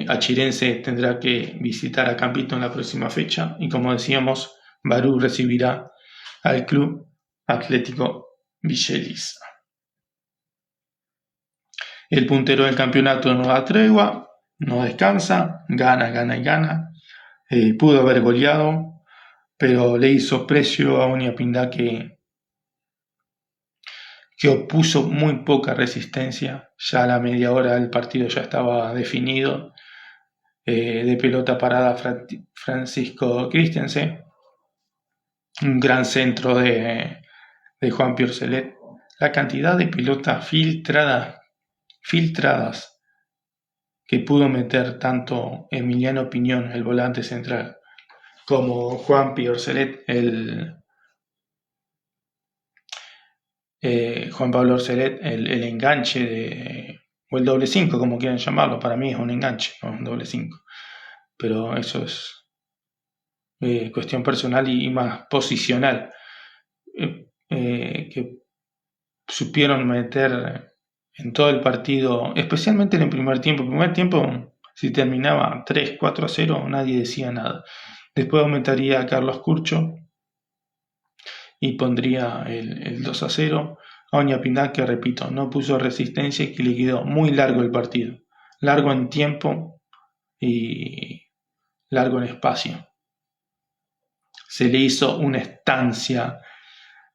Achirense tendrá que visitar a Campito en la próxima fecha, y como decíamos, Barú recibirá al Club Atlético Vichelis. El puntero del campeonato no da tregua, no descansa, gana y gana. Pudo haber goleado, pero le hizo precio a Oñapindá que opuso muy poca resistencia. Ya a la media hora del partido ya estaba definido. De pelota parada Francisco Christensen, un gran centro de Juan Piorcelet. La cantidad de pelotas filtradas que pudo meter tanto Emiliano Piñón, el volante central, como Juan Piorcelet, Juan Pablo Orcelet, el enganche o el doble 5, como quieran llamarlo. Para mí es un enganche, no un doble 5. Pero eso es cuestión personal y más posicional. Que supieron meter en todo el partido, especialmente en el primer tiempo. El primer tiempo, si terminaba 3-4-0, nadie decía nada. Después aumentaría a Carlos Curcho y pondría el 2-0 a Oñapindá, que repito, no puso resistencia y que le quedó muy largo el partido. Largo en tiempo y largo en espacio. Se le hizo una estancia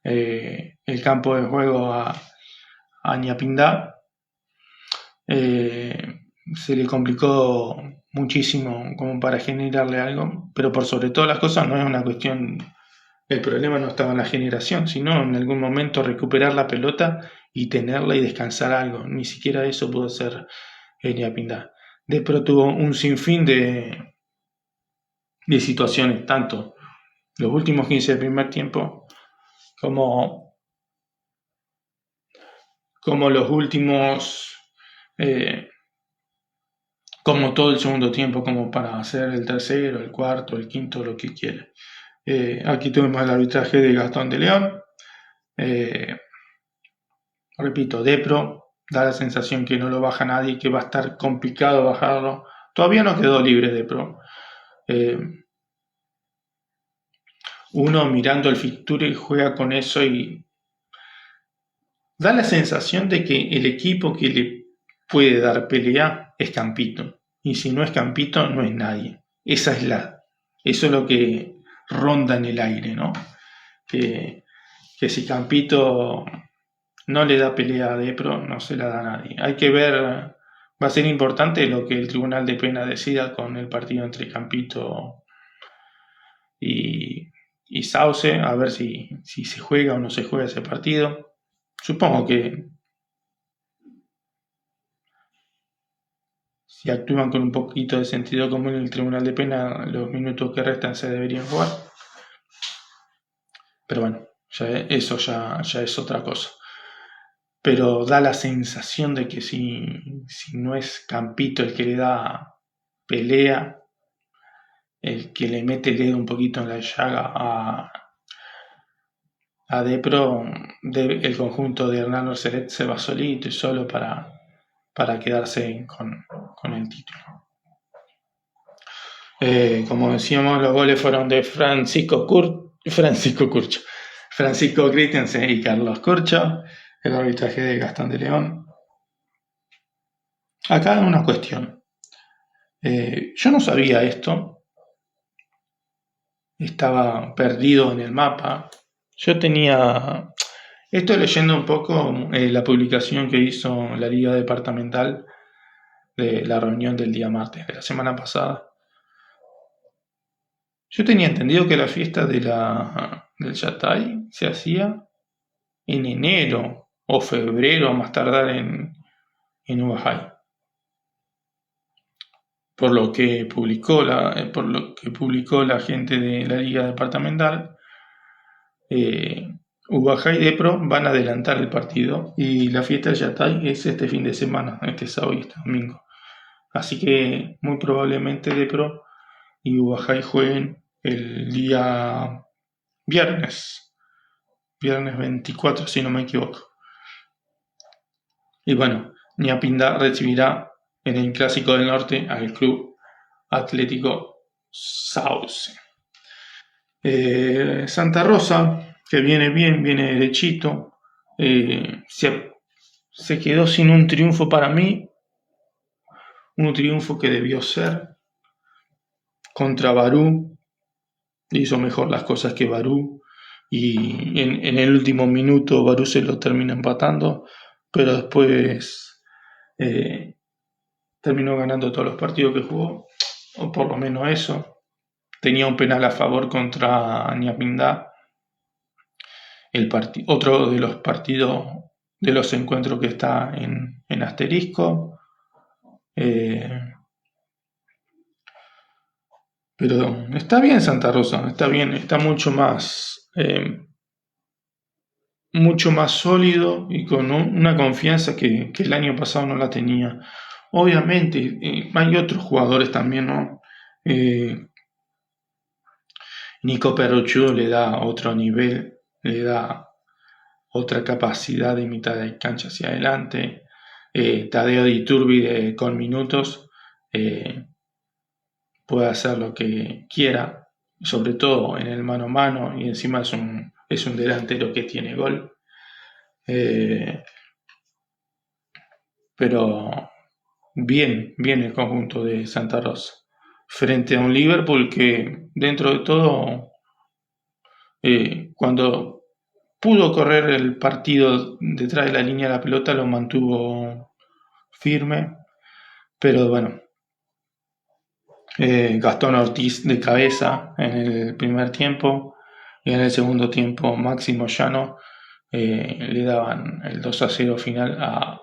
el campo de juego a Oñapindá. Se le complicó muchísimo como para generarle algo, pero por sobre todas las cosas no es una cuestión. El problema no estaba en la generación, sino en algún momento recuperar la pelota y tenerla y descansar algo. Ni siquiera eso pudo hacer Oñapindá. Depro tuvo un sinfín de situaciones, tanto los últimos 15 del primer tiempo como los últimos, como todo el segundo tiempo, como para hacer el tercero, el cuarto, el quinto, lo que quiera. Aquí tuvimos el arbitraje de Gastón de León. Repito, Depro da la sensación que no lo baja nadie, que va a estar complicado bajarlo. Todavía no quedó libre Depro. Uno mirando el fixture juega con eso y da la sensación de que el equipo que le puede dar pelea es Campito. Y si no es Campito, no es nadie. Eso es lo que ronda en el aire, ¿no? Que si Campito no le da pelea a Depro, no se la da a nadie. Hay que ver, va a ser importante lo que el Tribunal de Pena decida con el partido entre Campito y Sauce, a ver si se juega o no se juega ese partido. Supongo que si actúan con un poquito de sentido común en el Tribunal de Pena, los minutos que restan se deberían jugar. Pero bueno, eso ya es otra cosa. Pero da la sensación de que si no es Campito el que le da pelea, el que le mete el dedo un poquito en la llaga a Depro, el conjunto de Hernán Orcelet se va solito y solo para quedarse con el título. Como decíamos, los goles fueron de Francisco Christensen y Carlos Curcho. El arbitraje de Gastón de León. Acá una cuestión. Yo no sabía esto. Estaba perdido en el mapa. Yo tenía... Estoy leyendo un poco la publicación que hizo la Liga Departamental de la reunión del día martes de la semana pasada. Yo tenía entendido que la fiesta del Yatay se hacía en enero o febrero, a más tardar en Ubajay. Por lo que publicó la gente de la Liga Departamental, Ubajay y Depro van a adelantar el partido y la fiesta del Yatay es este fin de semana, este sábado y este domingo. Así que muy probablemente Depro y Ubajay jueguen el día viernes 24 si no me equivoco. Y bueno, Oñapindá recibirá en el Clásico del Norte al Club Atlético Sauce. Santa Rosa, que viene bien, viene derechito, se quedó sin un triunfo para mí, un triunfo que debió ser contra Barú. Hizo mejor las cosas que Barú y en el último minuto Barú se lo termina empatando, pero después terminó ganando todos los partidos que jugó, o por lo menos eso. Tenía un penal a favor contra Oñapindá otro de los partidos, de los encuentros que está en asterisco. Pero está bien Santa Rosa, está bien, está mucho más sólido y con una confianza que el año pasado no la tenía. Obviamente, hay otros jugadores también, ¿no? Nico Perruccio le da otro nivel, le da otra capacidad de mitad de cancha hacia adelante. Tadeo Di Turbide con minutos puede hacer lo que quiera, sobre todo en el mano a mano, y encima es un delantero que tiene gol. Pero bien el conjunto de Santa Rosa frente a un Liverpool que dentro de todo, cuando pudo correr el partido detrás de la línea de la pelota, lo mantuvo firme, pero bueno, Gastón Ortiz de cabeza en el primer tiempo y en el segundo tiempo Máximo Llano le daban el 2-0 final a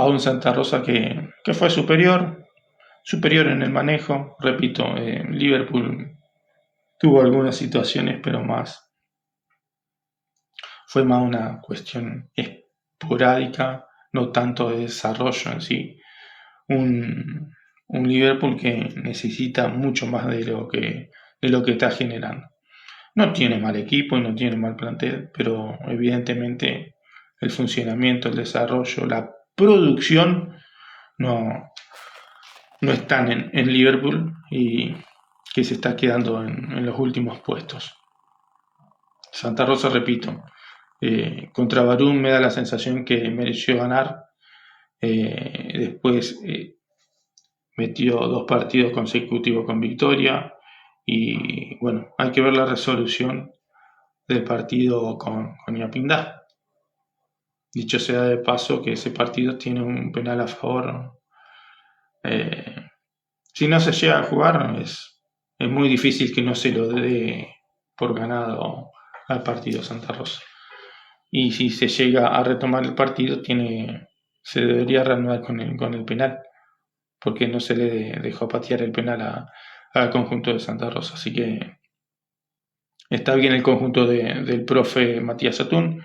un Santa Rosa que fue superior en el manejo. Repito, Liverpool tuvo algunas situaciones, pero fue más una cuestión esporádica, no tanto de desarrollo en sí. Un Liverpool que necesita mucho más de lo que está generando. No tiene mal equipo y no tiene mal plantel, pero evidentemente el funcionamiento, el desarrollo, la producción no están en Liverpool y que se está quedando en los últimos puestos. Santa Rosa, repito, contra Barú me da la sensación que mereció ganar. Después metió 2 partidos consecutivos con victoria y bueno, hay que ver la resolución del partido con Yapindá. Dicho sea de paso que ese partido tiene un penal a favor. Si no se llega a jugar es muy difícil que no se lo dé por ganado al partido Santa Rosa. Y si se llega a retomar el partido se debería reanudar con el penal, porque no se le dejó patear el penal al conjunto de Santa Rosa. Así que está bien el conjunto del profe Matías Atún.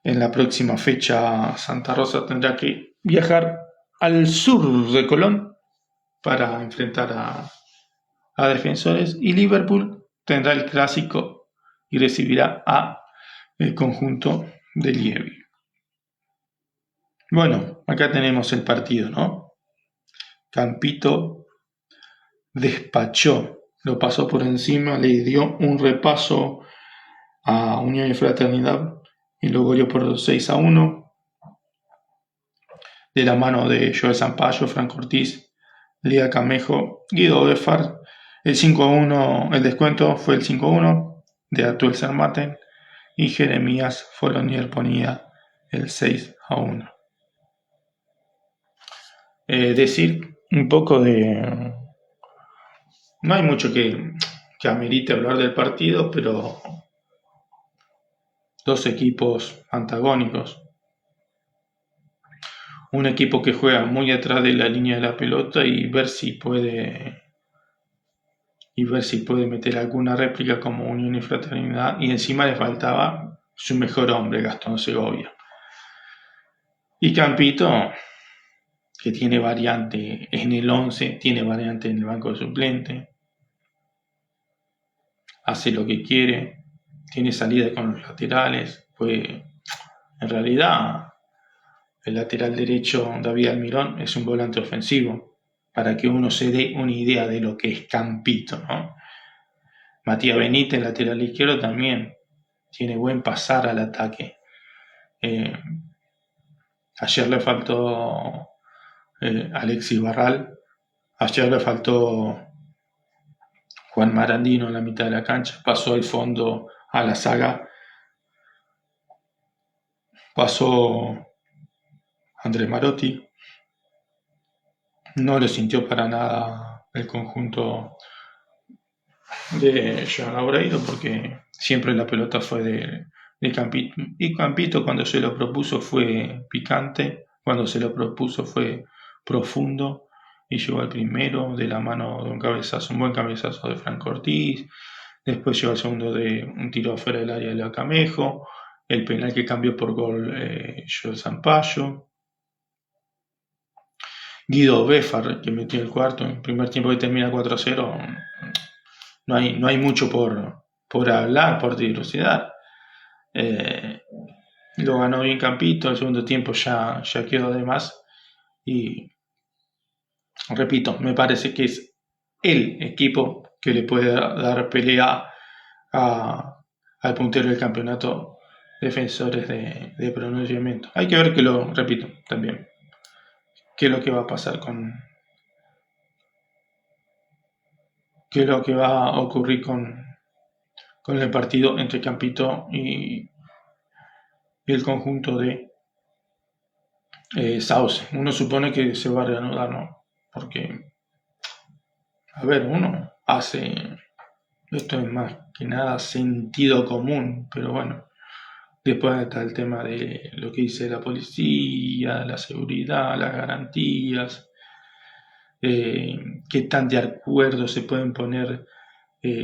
En la próxima fecha Santa Rosa tendrá que viajar al sur de Colón para enfrentar a Defensores, y Liverpool tendrá el clásico y recibirá a el conjunto de Lievi. Bueno, acá tenemos el partido, ¿no? Campito despachó, lo pasó por encima, le dio un repaso a Unión y Fraternidad y lo goleó por 6-1 de la mano de Joel Sampaio, Franco Ortiz, Lía Camejo, Guido Defar. El 5-1, el descuento fue el 5-1 de Atuel Sermaten y Jeremías Folonier ponía el 6-1. Decir un poco de... No hay mucho que amerite hablar del partido, pero dos equipos antagónicos. Un equipo que juega muy atrás de la línea de la pelota y ver si puede meter alguna réplica como Unión y Fraternidad, y encima le faltaba su mejor hombre, Gastón Segovia. Y Campito, que tiene variante en el 11, tiene variante en el banco de suplente, hace lo que quiere, tiene salida con los laterales, pues en realidad el lateral derecho David Almirón es un volante ofensivo, para que uno se dé una idea de lo que es Campito, ¿no? Matías Benítez, lateral izquierdo, también tiene buen pasar al ataque. Ayer le faltó Alexis Barral, ayer le faltó Juan Marandino en la mitad de la cancha, pasó al fondo a la saga, pasó Andrés Marotti, no lo sintió para nada el conjunto de Joan Laureiro porque siempre la pelota fue de Campito. Y Campito cuando se lo propuso fue picante, cuando se lo propuso fue profundo y llegó al primero de la mano de un buen cabezazo de Franco Ortiz. Después llegó al segundo de un tiro afuera del área de la Camejo, el penal que cambió por gol Joel Sampaio. Guido Befar, que metió el cuarto, en el primer tiempo que termina 4-0, no hay mucho por hablar, por dilucidar. Lo ganó bien Campito, el segundo tiempo ya quedó de más. Y repito, me parece que es el equipo que le puede dar pelea al puntero del campeonato, Defensores de Pronunciamiento. Hay que ver que lo repito también, qué es lo que va a pasar qué es lo que va a ocurrir con el partido entre Campito y el conjunto de Sauce. Uno supone que se va a reanudar, ¿no? Porque, a ver, uno hace, esto es más que nada sentido común, pero bueno, después está el tema de lo que dice la policía, la seguridad, las garantías, qué tan de acuerdo se pueden poner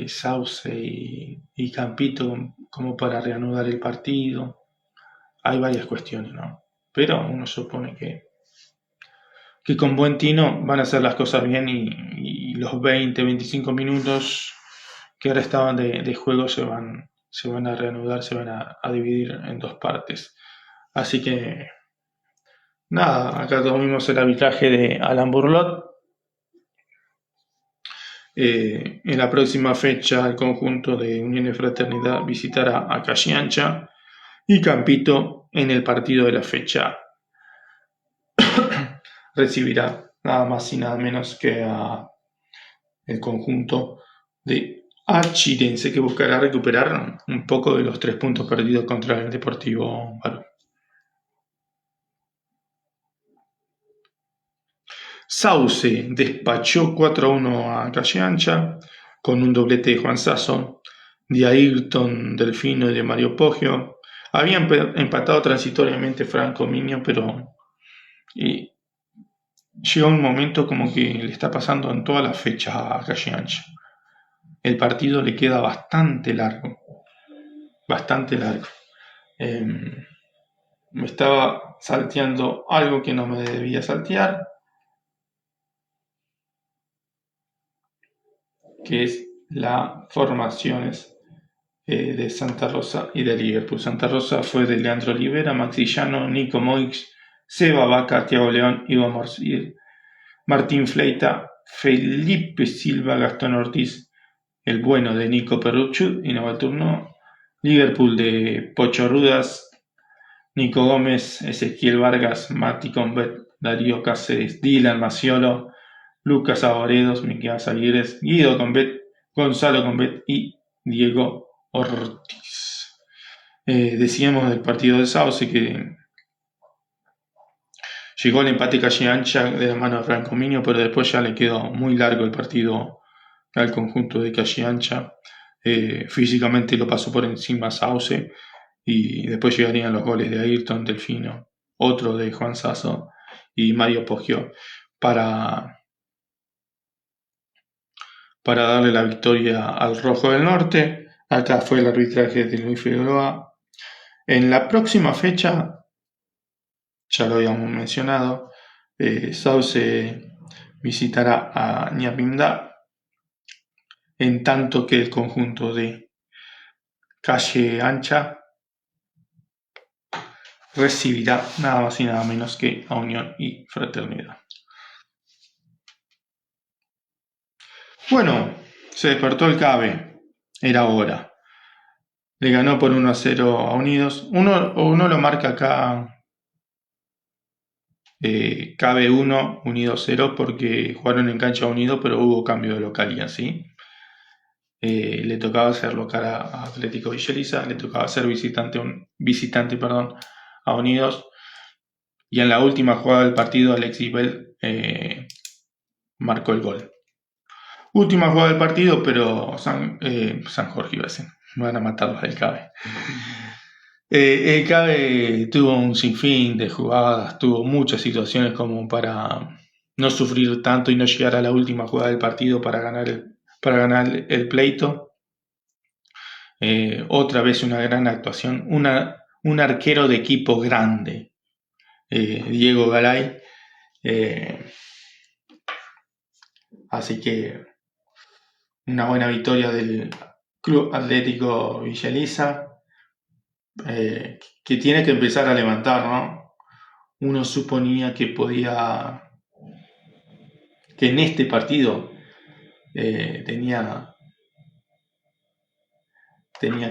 Sauce y Campito como para reanudar el partido. Hay varias cuestiones, ¿no? Pero uno supone que con buen tino van a hacer las cosas bien y los 20-25 minutos que restaban de juego se van a reanudar, se van a dividir en dos partes. Así que nada, acá tuvimos el arbitraje de Alan Burlot. En la próxima fecha el conjunto de Unión y Fraternidad visitará a Cachiancha y Campito en el partido de la fecha recibirá nada más y nada menos que a el conjunto de Achirense, que buscará recuperar un poco de los 3 puntos perdidos contra el Deportivo Barú. Sauce despachó 4-1 a Calle Ancha con un doblete de Juan Sasso, de Ayrton Delfino y de Mario Poggio. Habían empatado transitoriamente Franco Miño, pero llegó un momento como que le está pasando en todas las fechas a Calle Ancha. El partido le queda bastante largo. Me estaba salteando algo que no me debía saltear, que es las formaciones de Santa Rosa y de Liverpool. Santa Rosa fue de Leandro Olivera, Maxillano, Nico Moix, Seba Vaca, Thiago León, Ivo Morcil, Martín Fleita, Felipe Silva, Gastón Ortiz, el bueno de Nico Perruccio y Naval Turno, Liverpool de Pocho Rudas, Nico Gómez, Ezequiel Vargas, Mati Combet, Darío Cáceres, Dylan Maciolo, Lucas Aboredos, Miquel Aguirres, Guido Combet, Gonzalo Combet y Diego Ortiz. Decíamos del partido de Sauce que llegó el empate calle ancha de la mano de Franco Miño, pero después ya le quedó muy largo el partido al conjunto de calle ancha. Físicamente lo pasó por encima Sauce y después llegarían los goles de Ayrton Delfino, otro de Juan Sasso y Mario Poggio para darle la victoria al Rojo del Norte. Acá fue el arbitraje de Luis Figueroa. En la próxima fecha, ya lo habíamos mencionado, Sauce visitará a Ñapimdá, en tanto que el conjunto de Calle Ancha recibirá nada más y nada menos que a Unión y Fraternidad. Bueno, se despertó el Cabe, era hora. Le ganó por 1-0 a Unidos. Uno lo marca acá Cabe 1, Unidos 0, porque jugaron en cancha Unidos, pero hubo cambio de localía, ¿sí? Le tocaba hacer local a Atlético Villaliza, le tocaba ser visitante a Unidos, y en la última jugada del partido Alexis Bell marcó el gol. Última jugada del partido, pero San Jorge iba a ser. Me van a matar los del CABE. El CABE tuvo un sinfín de jugadas, tuvo muchas situaciones como para no sufrir tanto y no llegar a la última jugada del partido para ganar el pleito. Otra vez una gran actuación, un arquero de equipo grande, Diego Galay. Así que una buena victoria del Club Atlético Villa Elisa, que tiene que empezar a levantar, ¿no? Uno suponía que en este partido tenía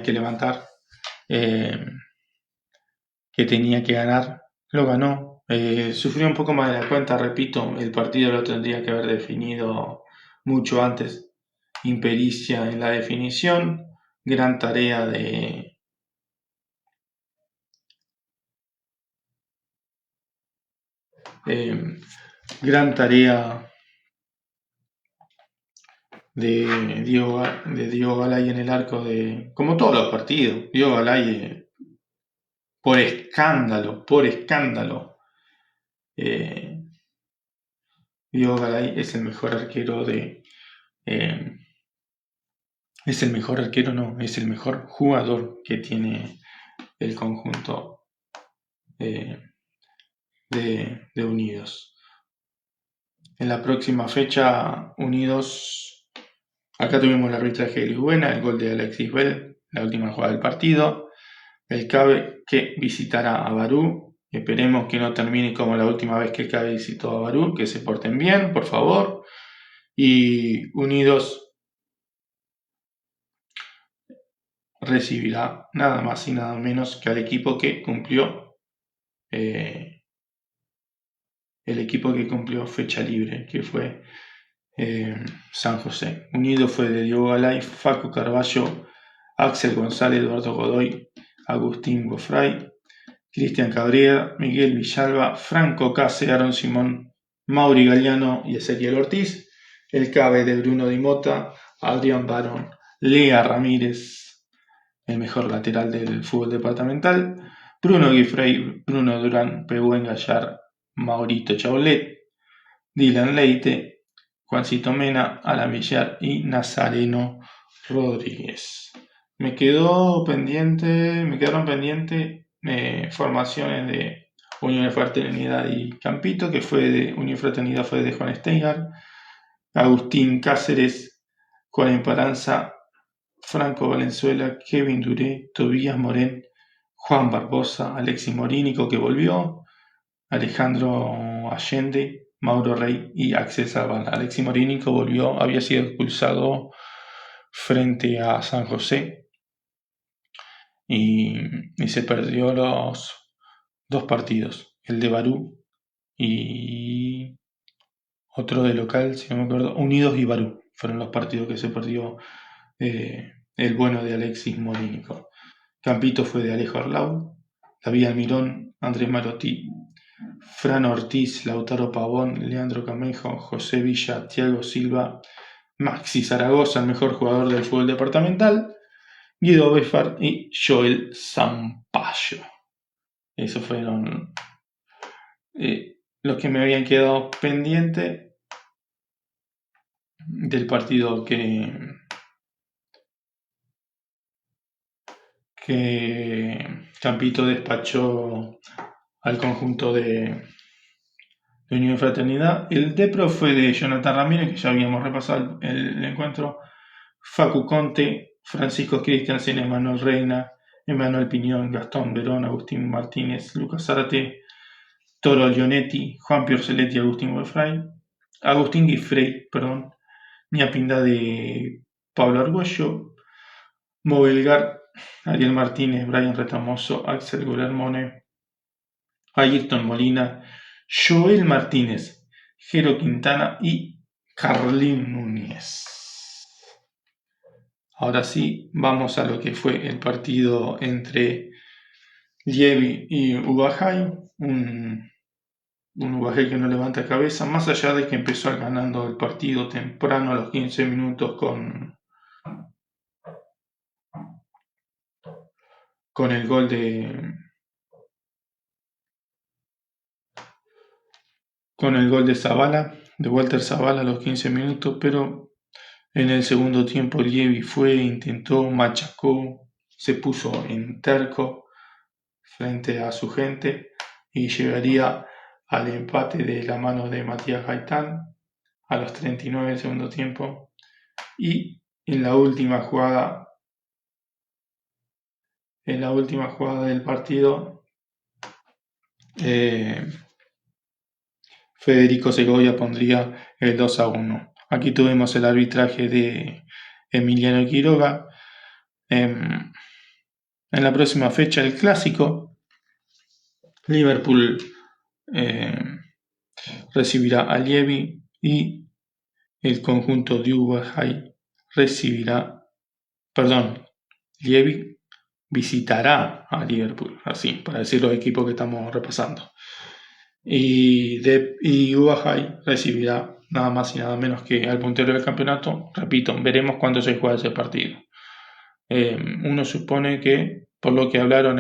que levantar, que tenía que ganar, lo ganó. Sufrió un poco más de la cuenta, repito, el partido lo tendría que haber definido mucho antes. Impericia en la definición, gran tarea de Diego Galay en el arco, como todos los partidos. Diego Galay, por escándalo, Diego Galay es el mejor arquero es el mejor jugador que tiene el conjunto de Unidos. En la próxima fecha, Unidos, acá tuvimos el arbitraje de Ligüena, el gol de Alexis Bell, la última jugada del partido. El CABE que visitará a Barú. Esperemos que no termine como la última vez que el CABE visitó a Barú, que se porten bien, por favor. Y Unidos recibirá nada más y nada menos que al equipo que cumplió fecha libre, que fue San José. Unido fue de Diego Galay, Facu Carballo, Axel González, Eduardo Godoy, Agustín Gofray, Cristian Cabrera, Miguel Villalba, Franco Case, Aaron Simón, Mauri Galeano y Ezequiel Ortiz. El CABE de Bruno Di Mota, Adrián Barón, Lea Ramírez, el mejor lateral del fútbol departamental, Bruno Guifrey, Bruno Durán, Pehuen Gallar, Maurito Chaulet, Dylan Leite, Juancito Mena, Alan Villar y Nazareno Rodríguez. Me quedaron pendientes formaciones de Unión de Fraternidad y Campito, que Unión Fraternidad fue de Juan Steinar, Agustín Cáceres, Juan Emparanza, Franco Valenzuela, Kevin Duré, Tobías Morén, Juan Barbosa, Alexis Morínico, que volvió, Alejandro Allende, Mauro Rey y Axel Zavala. Alexis Morínico volvió, había sido expulsado frente a San José y se perdió los 2 partidos, el de Barú y otro de local, si no me acuerdo, Unidos y Barú. Fueron los partidos que se perdió el bueno de Alexis Morínico. Campito fue de Alejo Arlau, David Almirón, Andrés Marotti, Fran Ortiz, Lautaro Pavón, Leandro Camejo, José Villa, Thiago Silva, Maxi Zaragoza, el mejor jugador del fútbol departamental, Guido Befar y Joel Sampaio. Esos fueron los que me habían quedado pendientes del partido que Campito despachó al conjunto de Unión Fraternidad. El Depro fue de Jonathan Ramírez, que ya habíamos repasado el encuentro, Facu Conte, Francisco Christiansen, Emanuel Reina, Emanuel Piñón, Gastón Verón, Agustín Martínez, Lucas Zárate, Toro Lionetti, Juan Piorceletti, Agustín Guifrey, Ñapinda de Pablo Argüello, Movelgar, Ariel Martínez, Brian Retamoso, Axel Gulermone, Ayrton Molina, Joel Martínez, Jero Quintana y Carlín Núñez. Ahora sí, vamos a lo que fue el partido entre Lievi y Ubajay, un Ubajay que no levanta cabeza, más allá de que empezó ganando el partido temprano a los 15 minutos con con el gol de Zabala, de Walter Zabala a los 15 minutos, pero en el segundo tiempo Lievi intentó, machacó, se puso en terco frente a su gente y llegaría al empate de la mano de Matías Gaitán a los 39 del segundo tiempo. Y en la última jugada del partido, Federico Segovia pondría el 2-1. Aquí tuvimos el arbitraje de Emiliano Quiroga. En la próxima fecha, el clásico, Liverpool recibirá a Lievi y el conjunto de Ubahai Lievi visitará a Liverpool, así, para decir los equipos que estamos repasando. Y Ubahai recibirá nada más y nada menos que al puntero del campeonato. Repito, veremos cuándo se juega ese partido. Uno supone que por lo que hablaron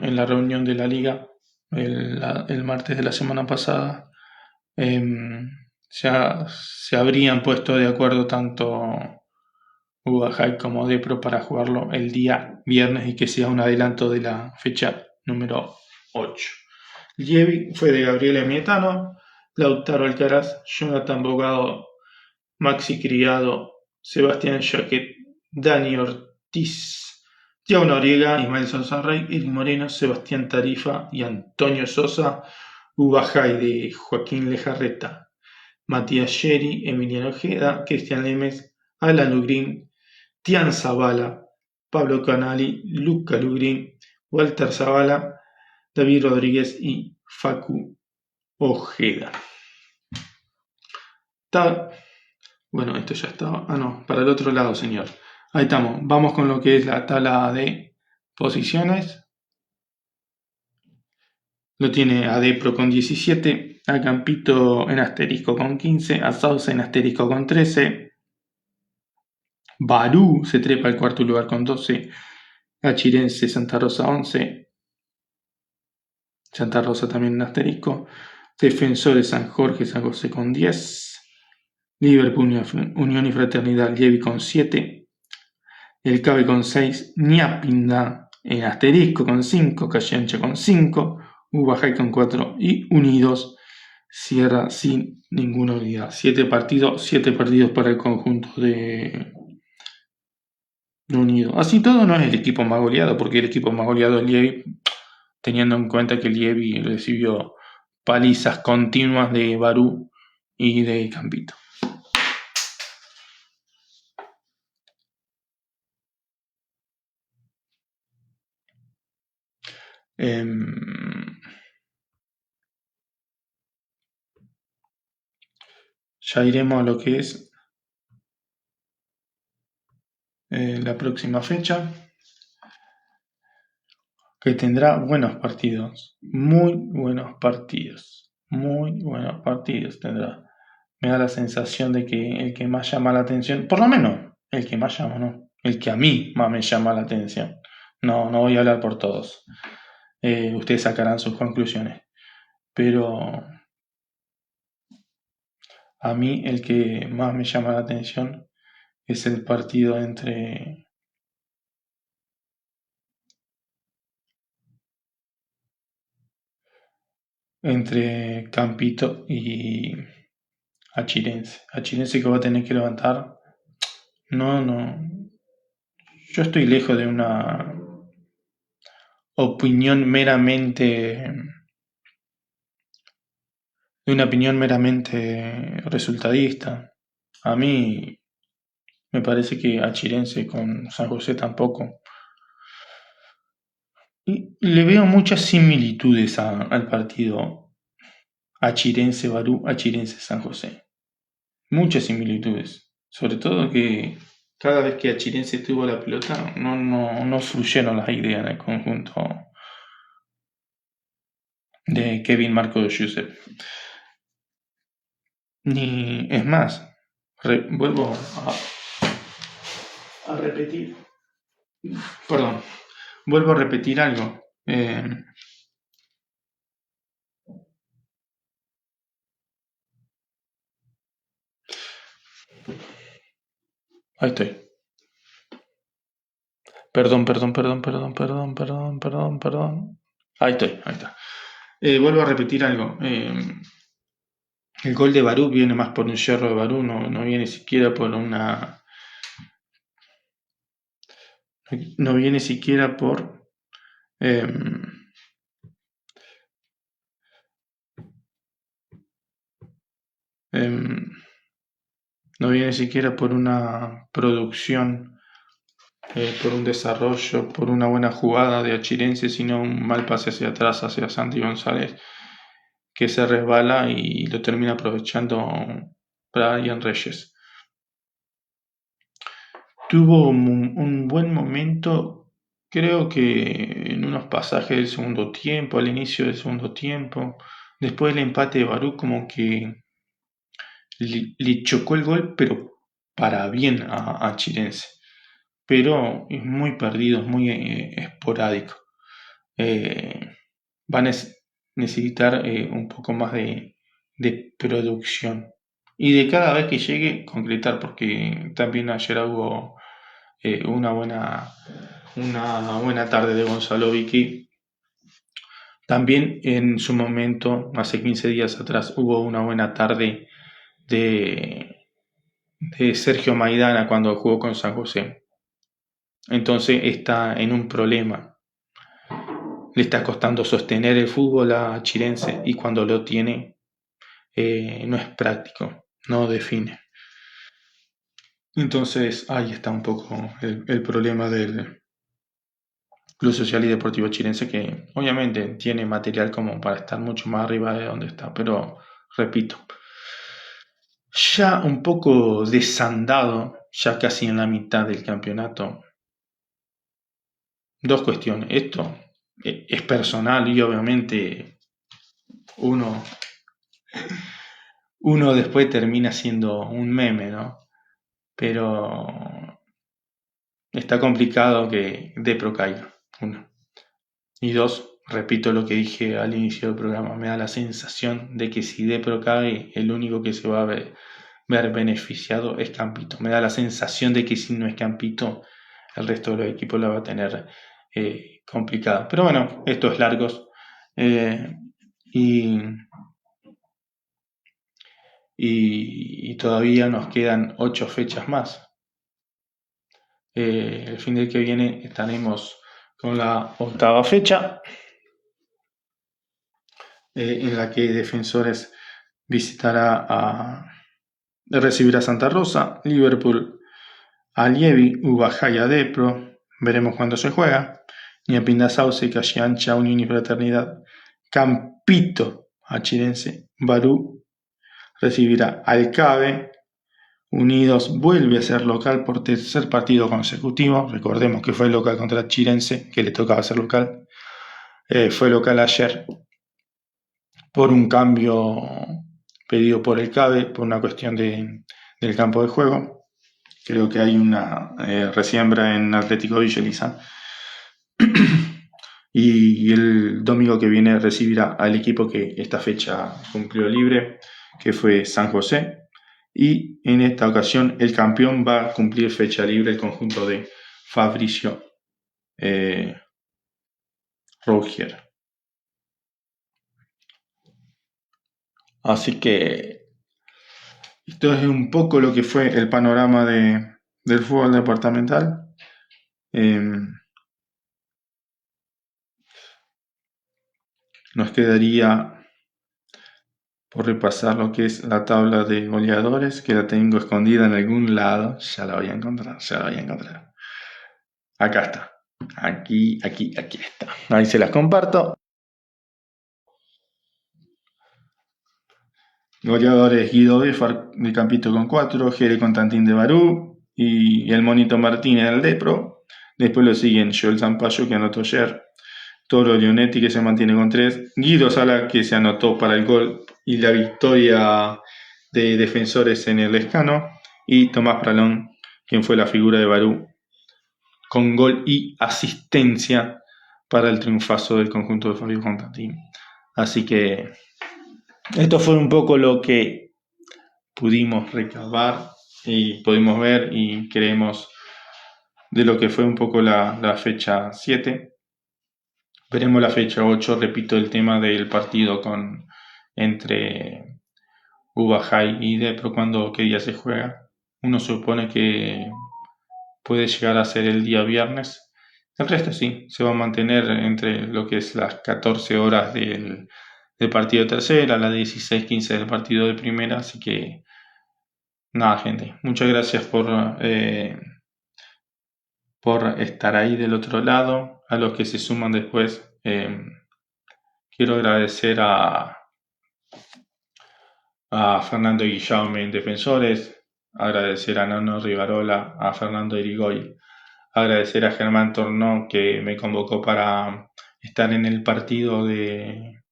en la reunión de la liga el martes de la semana pasada, ya se habrían puesto de acuerdo tanto Ubahai como Depro para jugarlo el día viernes y que sea un adelanto de la fecha número 8. Lievi fue de Gabriel Emietano, Lautaro Alcaraz, Jonathan Bogado, Maxi Criado, Sebastián Jaquet, Dani Ortiz, Thiago Noriega, Ismael Sosa Rey, Eric Moreno, Sebastián Tarifa y Antonio Sosa. Ubahai de Joaquín Lejarreta, Matías Sherry, Emiliano Ojeda, Cristian Lemes, Alan Lugrin, Tian Zabala, Pablo Canali, Luca Lugrin, Walter Zabala, David Rodríguez y Facu Ojeda. Bueno, esto ya estaba. No, para el otro lado, señor. Ahí estamos. Vamos con lo que es la tabla de posiciones. Lo tiene a Depro con 17, a Campito en asterisco con 15, a Sauce en asterisco con 13. Barú se trepa al cuarto lugar con 12, a Chirense Santa Rosa 11, Santa Rosa también en asterisco, Defensores San Jorge San José con 10, Liverpool Unión y Fraternidad Lievi con 7, el Cabe con 6, Ñapinda en asterisco con 5, Callancha con 5, Ubahai con 4 y Unidos cierra sin ninguna unidad. 7 partidos para el conjunto de Unido. Así todo no es el equipo más goleado, porque el equipo más goleado es Lievi, teniendo en cuenta que Lievi recibió palizas continuas de Barú y de Campito. Ya iremos a lo que es la próxima fecha, que tendrá buenos partidos, muy buenos partidos tendrá. Me da la sensación de que el que más llama la atención, por lo menos el que más llama, ¿no? El que a mí más me llama la atención. No voy a hablar por todos. Ustedes sacarán sus conclusiones. Pero a mí el que más me llama la atención es el partido entre Campito y Achirense. Achirense que va a tener que levantar. No. Yo estoy lejos de una opinión meramente resultadista. A mí me parece que Achirense con San José tampoco. Y le veo muchas similitudes al partido Achirense Barú, Achirense San José. Muchas similitudes. Sobre todo que cada vez que Achirense tuvo la pelota no fluyeron las ideas en el conjunto de Kevin Marco de Josep. Es más, vuelvo a repetir. Perdón, vuelvo a repetir algo. Ahí estoy. Perdón. Ahí estoy, ahí está. Vuelvo a repetir algo. El gol de Barú viene más por un yerro de Barú, no viene siquiera por una. No viene siquiera por. No viene siquiera por una producción, por un desarrollo, por una buena jugada de Achirense, sino un mal pase hacia atrás, hacia Santi González, que se resbala y lo termina aprovechando Brian Reyes. Tuvo un buen momento, creo que en unos pasajes del segundo tiempo, al inicio del segundo tiempo. Después del empate de Barú, como que le chocó el gol, pero para bien a Chirense. Pero es muy perdido, es muy esporádico. Va a necesitar un poco más de producción. Y de cada vez que llegue, concretar, porque también ayer hubo una buena tarde de Gonzalo Vicky. También en su momento, hace 15 días atrás, hubo una buena tarde de Sergio Maidana cuando jugó con San José. Entonces está en un problema. Le está costando sostener el fútbol a Chirense y cuando lo tiene no es práctico, no define. Entonces ahí está un poco el problema del Club Social y Deportivo Chirense, que obviamente tiene material como para estar mucho más arriba de donde está, pero repito, ya un poco desandado, ya casi en la mitad del campeonato. Dos cuestiones. Esto es personal y obviamente uno después termina siendo un meme, ¿no? Pero está complicado que Depro caiga, uno. Y dos, repito lo que dije al inicio del programa, me da la sensación de que si Depro cae, el único que se va a ver beneficiado es Campito. Me da la sensación de que si no es Campito, el resto de los equipos la va a tener complicada. Pero bueno, esto es largos. Y todavía nos quedan 8 fechas más. El fin del que viene estaremos con la 8ª fecha, en la que Defensores recibirá a Santa Rosa, Liverpool a Lievi, Ubajay a Depro, veremos cuándo se juega, Ñapinda Sauce, Calle Ancha, Unión y Fraternidad, Campito a Chirense, Barú recibirá al Cabe, Unidos vuelve a ser local por tercer partido consecutivo, recordemos que fue local contra Chirense, que le tocaba ser local, fue local ayer por un cambio pedido por el CABE, por una cuestión del campo de juego. Creo que hay una resiembra en Atlético Villeliza. Y el domingo que viene recibirá al equipo que esta fecha cumplió libre, que fue San José. Y en esta ocasión el campeón va a cumplir fecha libre, el conjunto de Fabricio Rogier. Así que esto es un poco lo que fue el panorama del fútbol departamental. Nos quedaría por repasar lo que es la tabla de goleadores, que la tengo escondida en algún lado. Ya la voy a encontrar. Acá está. Aquí está. Ahí se las comparto. Goleadores: Guido Befar de Campito con 4, Jere Constantín de Barú y el Monito Martínez del Depro. Después lo siguen Joel Zampayo, que anotó ayer, Toro Leonetti, que se mantiene con 3, Guido Sala, que se anotó para el gol y la victoria de Defensores en el Lescano, y Tomás Pralón, quien fue la figura de Barú con gol y asistencia para el triunfazo del conjunto de Fabio Constantini. Así que esto fue un poco lo que pudimos recabar y pudimos ver y creemos de lo que fue un poco la fecha 7. Veremos la fecha 8, repito el tema del partido entre Ubajay y Depro, qué día se juega. Uno supone que puede llegar a ser el día viernes. El resto sí, se va a mantener entre lo que es las 14 horas del partido de tercera, las 16:15 del partido de primera, así que nada, gente, muchas gracias por estar ahí del otro lado. A los que se suman después, quiero agradecer a Fernando Guillaume en Defensores, agradecer a Nano Rivarola, a Fernando Irigoy, agradecer a Germán Tornó que me convocó para estar en el partido de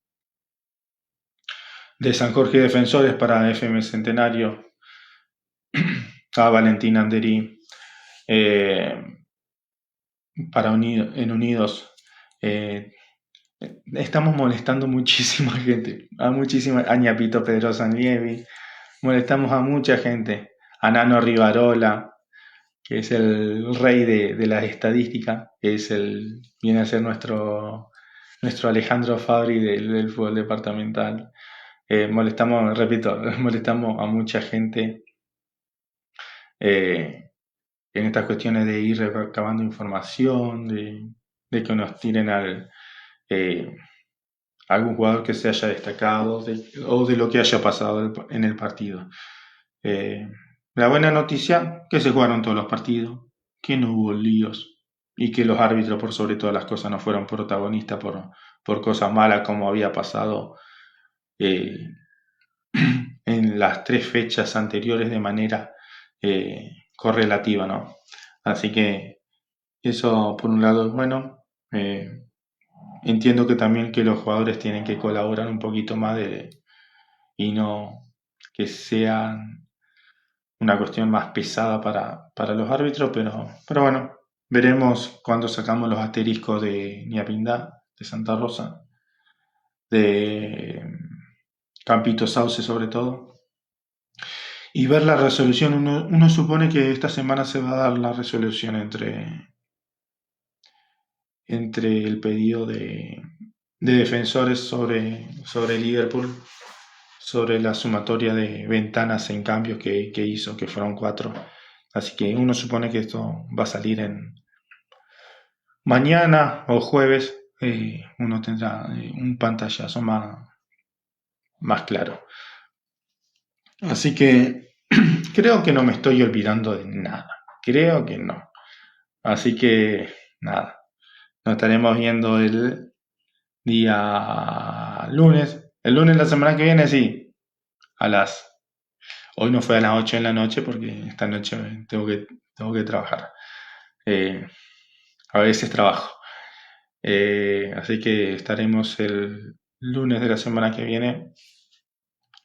San Jorge Defensores para FM Centenario, a Valentín Anderí, para Unidos. Estamos molestando muchísima gente, a Ñapito Pedrosa Nievi, molestamos a mucha gente, a Nano Rivarola, que es el rey de las estadísticas, que viene a ser nuestro Alejandro Fabri del fútbol departamental. Molestamos a mucha gente en estas cuestiones de ir recabando información, de que nos tiren algún jugador que se haya destacado o de lo que haya pasado en el partido. La buena noticia, que se jugaron todos los partidos, que no hubo líos y que los árbitros por sobre todas las cosas no fueron protagonistas por cosas malas como había pasado en las 3 fechas anteriores de manera correlativa, ¿no? Así que eso por un lado es bueno. Entiendo que también que los jugadores tienen que colaborar un poquito más y no que sean una cuestión más pesada para los árbitros, pero bueno, veremos cuando sacamos los asteriscos de Ñapindá, de Santa Rosa, de Campito Sauce sobre todo, y ver la resolución. Uno supone que esta semana se va a dar la resolución entre el pedido de Defensores sobre Liverpool, sobre la sumatoria de ventanas en cambios que hizo, que fueron 4. Así que uno supone que esto va a salir en mañana o jueves. Uno tendrá un pantallazo más claro. Así que creo que no me estoy olvidando de nada. Creo que no. Así que nada. Nos estaremos viendo el día lunes. El lunes la semana que viene, sí. Hoy no fue a las 8 de la noche porque esta noche tengo que trabajar. A veces trabajo. Así que estaremos el lunes de la semana que viene.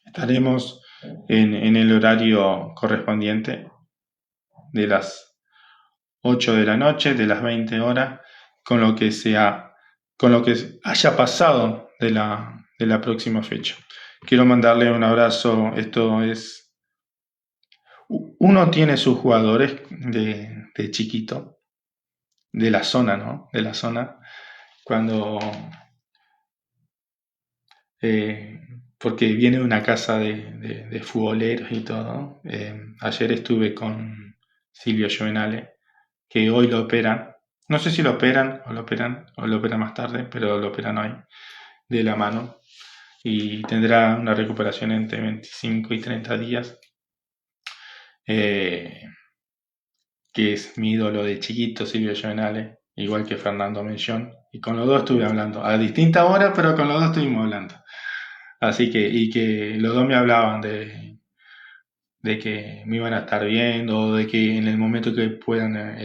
Estaremos en el horario correspondiente de las 8 de la noche, de las 20 horas, con lo que haya pasado de la próxima fecha. Quiero mandarle un abrazo. Uno tiene sus jugadores de chiquito, de la zona, ¿no? De la zona, cuando porque viene de una casa de futboleros y todo. Ayer estuve con Silvio Giovenale, que hoy lo operan. No sé si lo operan o lo operan más tarde, pero lo operan hoy de la mano y tendrá una recuperación entre 25 y 30 días. Que es mi ídolo de chiquito, Silvio Giovenale, igual que Fernando Mención, y con los dos estuve hablando, a distintas horas, pero con los dos estuvimos hablando. Así que los dos me hablaban de que me iban a estar viendo, o de que en el momento que puedan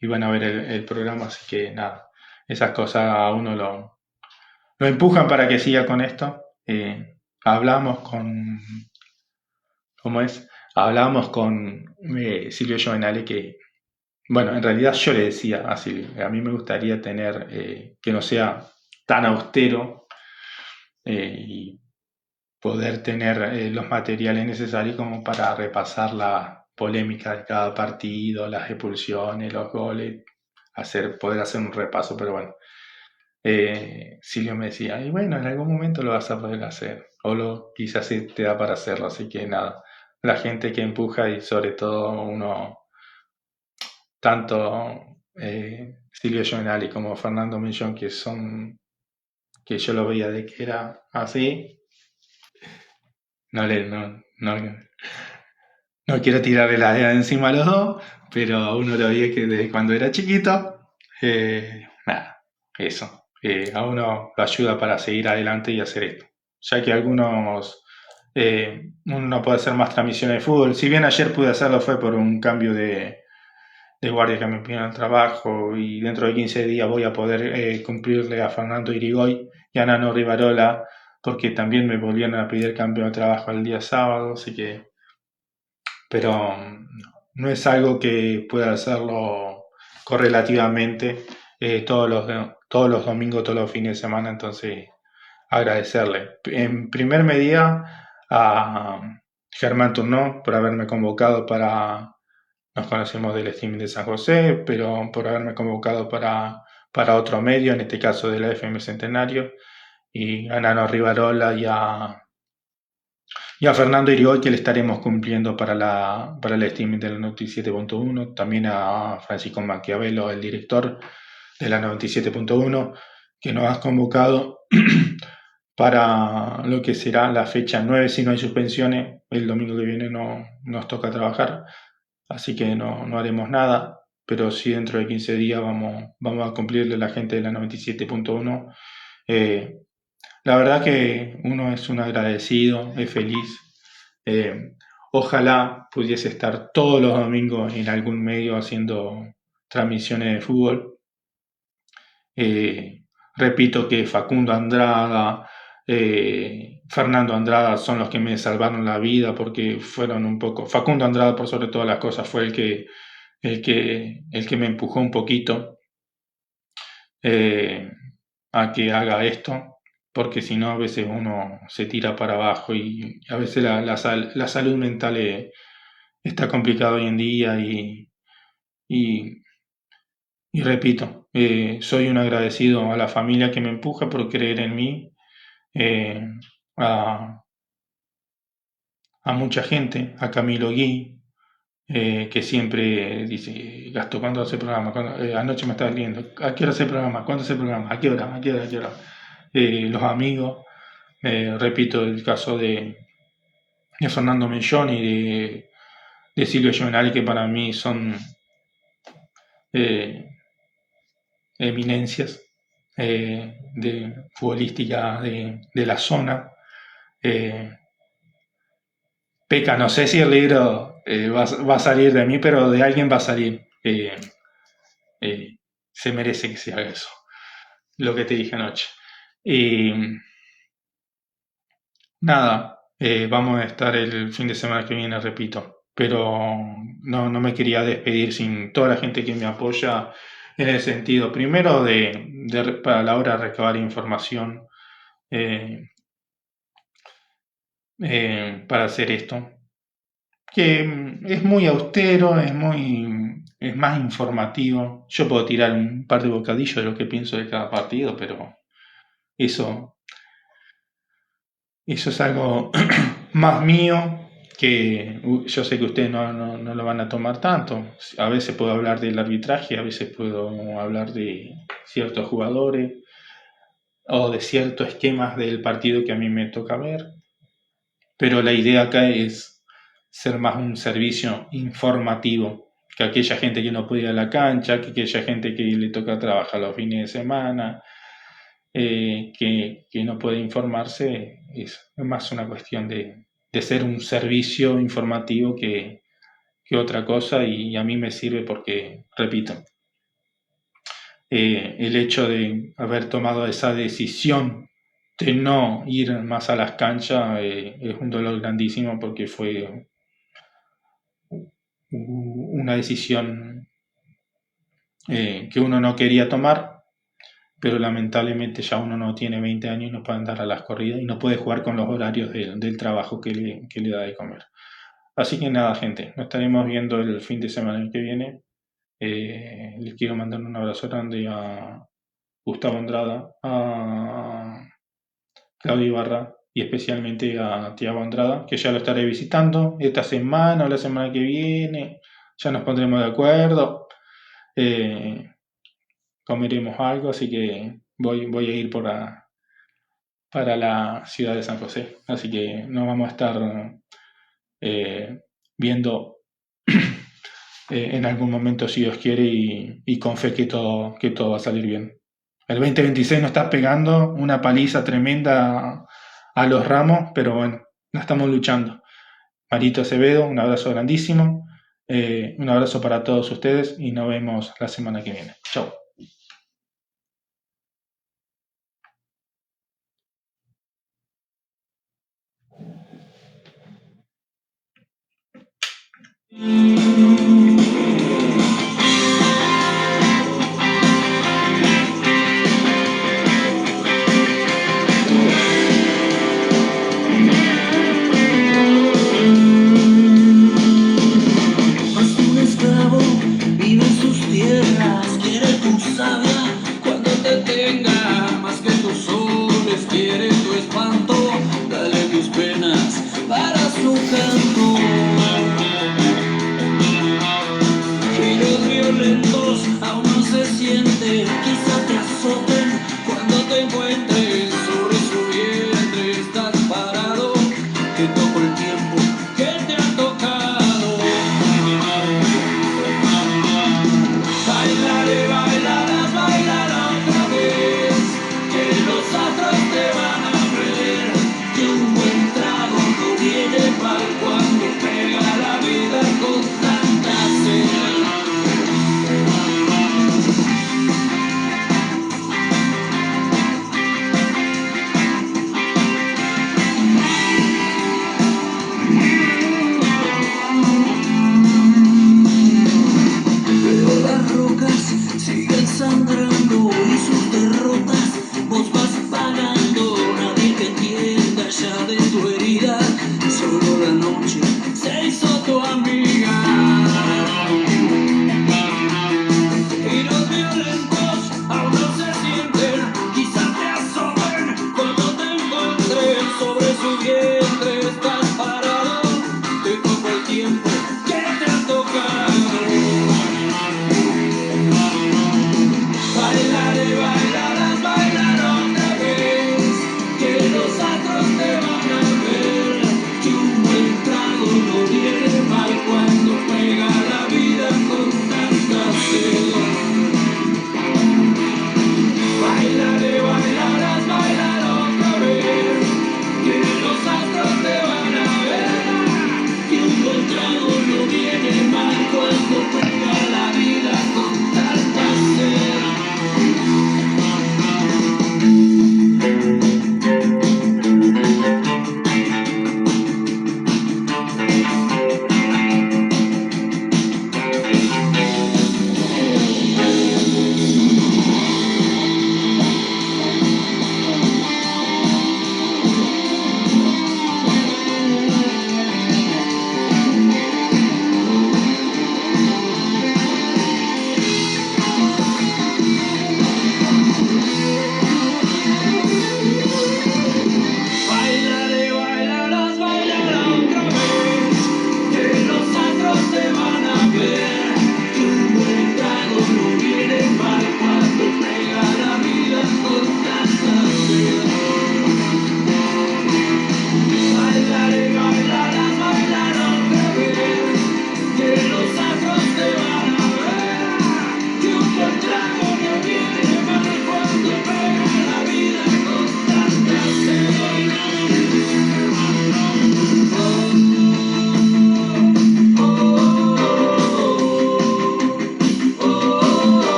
iban a ver el programa, así que nada, esas cosas a uno lo empujan para que siga con esto. Hablamos con, ¿cómo es? Hablamos con Silvio Giovenale, que Bueno, en realidad yo le decía a Silvia, a mí me gustaría tener, que no sea tan austero, y poder tener los materiales necesarios como para repasar la polémica de cada partido, las expulsiones, los goles, poder hacer un repaso, pero bueno, Silvio me decía, y bueno, en algún momento lo vas a poder hacer, quizás sí te da para hacerlo, así que nada, la gente que empuja y sobre todo uno, tanto Silvio Giovinazzi como Fernando Millón, que yo lo veía de que era así, no le, no, no quiero tirarle la idea encima a los dos, pero uno lo veía que desde cuando era chiquito, nada, eso, a uno lo ayuda para seguir adelante y hacer esto. Ya que uno no puede hacer más transmisiones de fútbol. Si bien ayer pude hacerlo fue por un cambio de guardia que me pidieron el trabajo y dentro de 15 días voy a poder cumplirle a Fernando Irigoy y a Nano Rivarola porque también me volvieron a pedir cambio de trabajo el día sábado, así que pero no es algo que pueda hacerlo correlativamente todos los domingos, todos los fines de semana, entonces agradecerle. En primer medida a Germán Turnó por haberme convocado nos conocemos del streaming de San José, pero por haberme convocado para otro medio, en este caso de la FM Centenario, y a Nano Rivarola y a Fernando Irigoy, que le estaremos cumpliendo para el streaming de la 97.1. También a Francisco Maquiavelo, el director de la 97.1, que nos has convocado para lo que será la fecha 9 si no hay suspensiones. El domingo que viene no nos toca trabajar, así que no haremos nada. Pero sí dentro de 15 días vamos a cumplirle a la gente de la 97.1. Eh, la verdad que uno es un agradecido, es feliz. Eh, Ojalá pudiese estar todos los domingos en algún medio haciendo transmisiones de fútbol. Eh, Repito que Facundo Andrada, Fernando Andrada son los que me salvaron la vida porque fueron un poco. Facundo Andrada, por sobre todas las cosas, fue el que me empujó un poquito eh, a que haga esto, porque si no a veces uno se tira para abajo y a veces la salud mental está complicada hoy en día y, y repito, soy un agradecido a la familia que me empuja por creer en mí, eh, a, a mucha gente, a Camilo Gui, que siempre dice, Gasto, ¿cuándo hace el programa? Anoche me estaba leyendo, ¿a qué hora hace el programa? ¿Cuándo hace el programa? ¿A qué hora? ¿A qué hora? ¿A qué hora? Los amigos, repito, el caso de Fernando Mellón y de Silvio Giovinazzi, que para mí son eh, eminencias de futbolística de la zona. Peca, no sé si el libro va a salir de mí, pero de alguien va a salir. Eh, Se merece que se haga eso. Lo que te dije anoche. Y nada, vamos a estar el fin de semana que viene, repito. Pero no me quería despedir sin toda la gente que me apoya en el sentido, primero, para la hora de recabar información eh, para hacer esto. Que es muy austero, es más informativo. Yo puedo tirar un par de bocadillos de lo que pienso de cada partido, pero eso, eso es algo más mío que yo sé que ustedes no lo van a tomar tanto. A veces puedo hablar del arbitraje, a veces puedo hablar de ciertos jugadores o de ciertos esquemas del partido que a mí me toca ver, pero la idea acá es ser más un servicio informativo que aquella gente que no puede ir a la cancha, que aquella gente que le toca trabajar los fines de semana, que no puede informarse, es más una cuestión de ser un servicio informativo que otra cosa y a mí me sirve porque, repito, el hecho de haber tomado esa decisión de no ir más a las canchas es un dolor grandísimo porque fue una decisión que uno no quería tomar, pero lamentablemente ya uno no tiene 20 años y no puede andar a las corridas y no puede jugar con los horarios del trabajo que le da de comer. Así que nada, gente, nos estaremos viendo el fin de semana que viene. Les quiero mandar un abrazo grande a Gustavo Andrada, a Claudio Ibarra y especialmente a Tiago Andrada, que ya lo estaré visitando esta semana o la semana que viene. Ya nos pondremos de acuerdo. Eh, Comeremos algo, así que voy a ir para la ciudad de San José. Así que nos vamos a estar eh, viendo en algún momento, si Dios quiere, y con fe que todo va a salir bien. El 2026 nos está pegando una paliza tremenda a los Ramos, pero bueno, la estamos luchando. Marito Acevedo, un abrazo grandísimo, un abrazo para todos ustedes y nos vemos la semana que viene. Chau.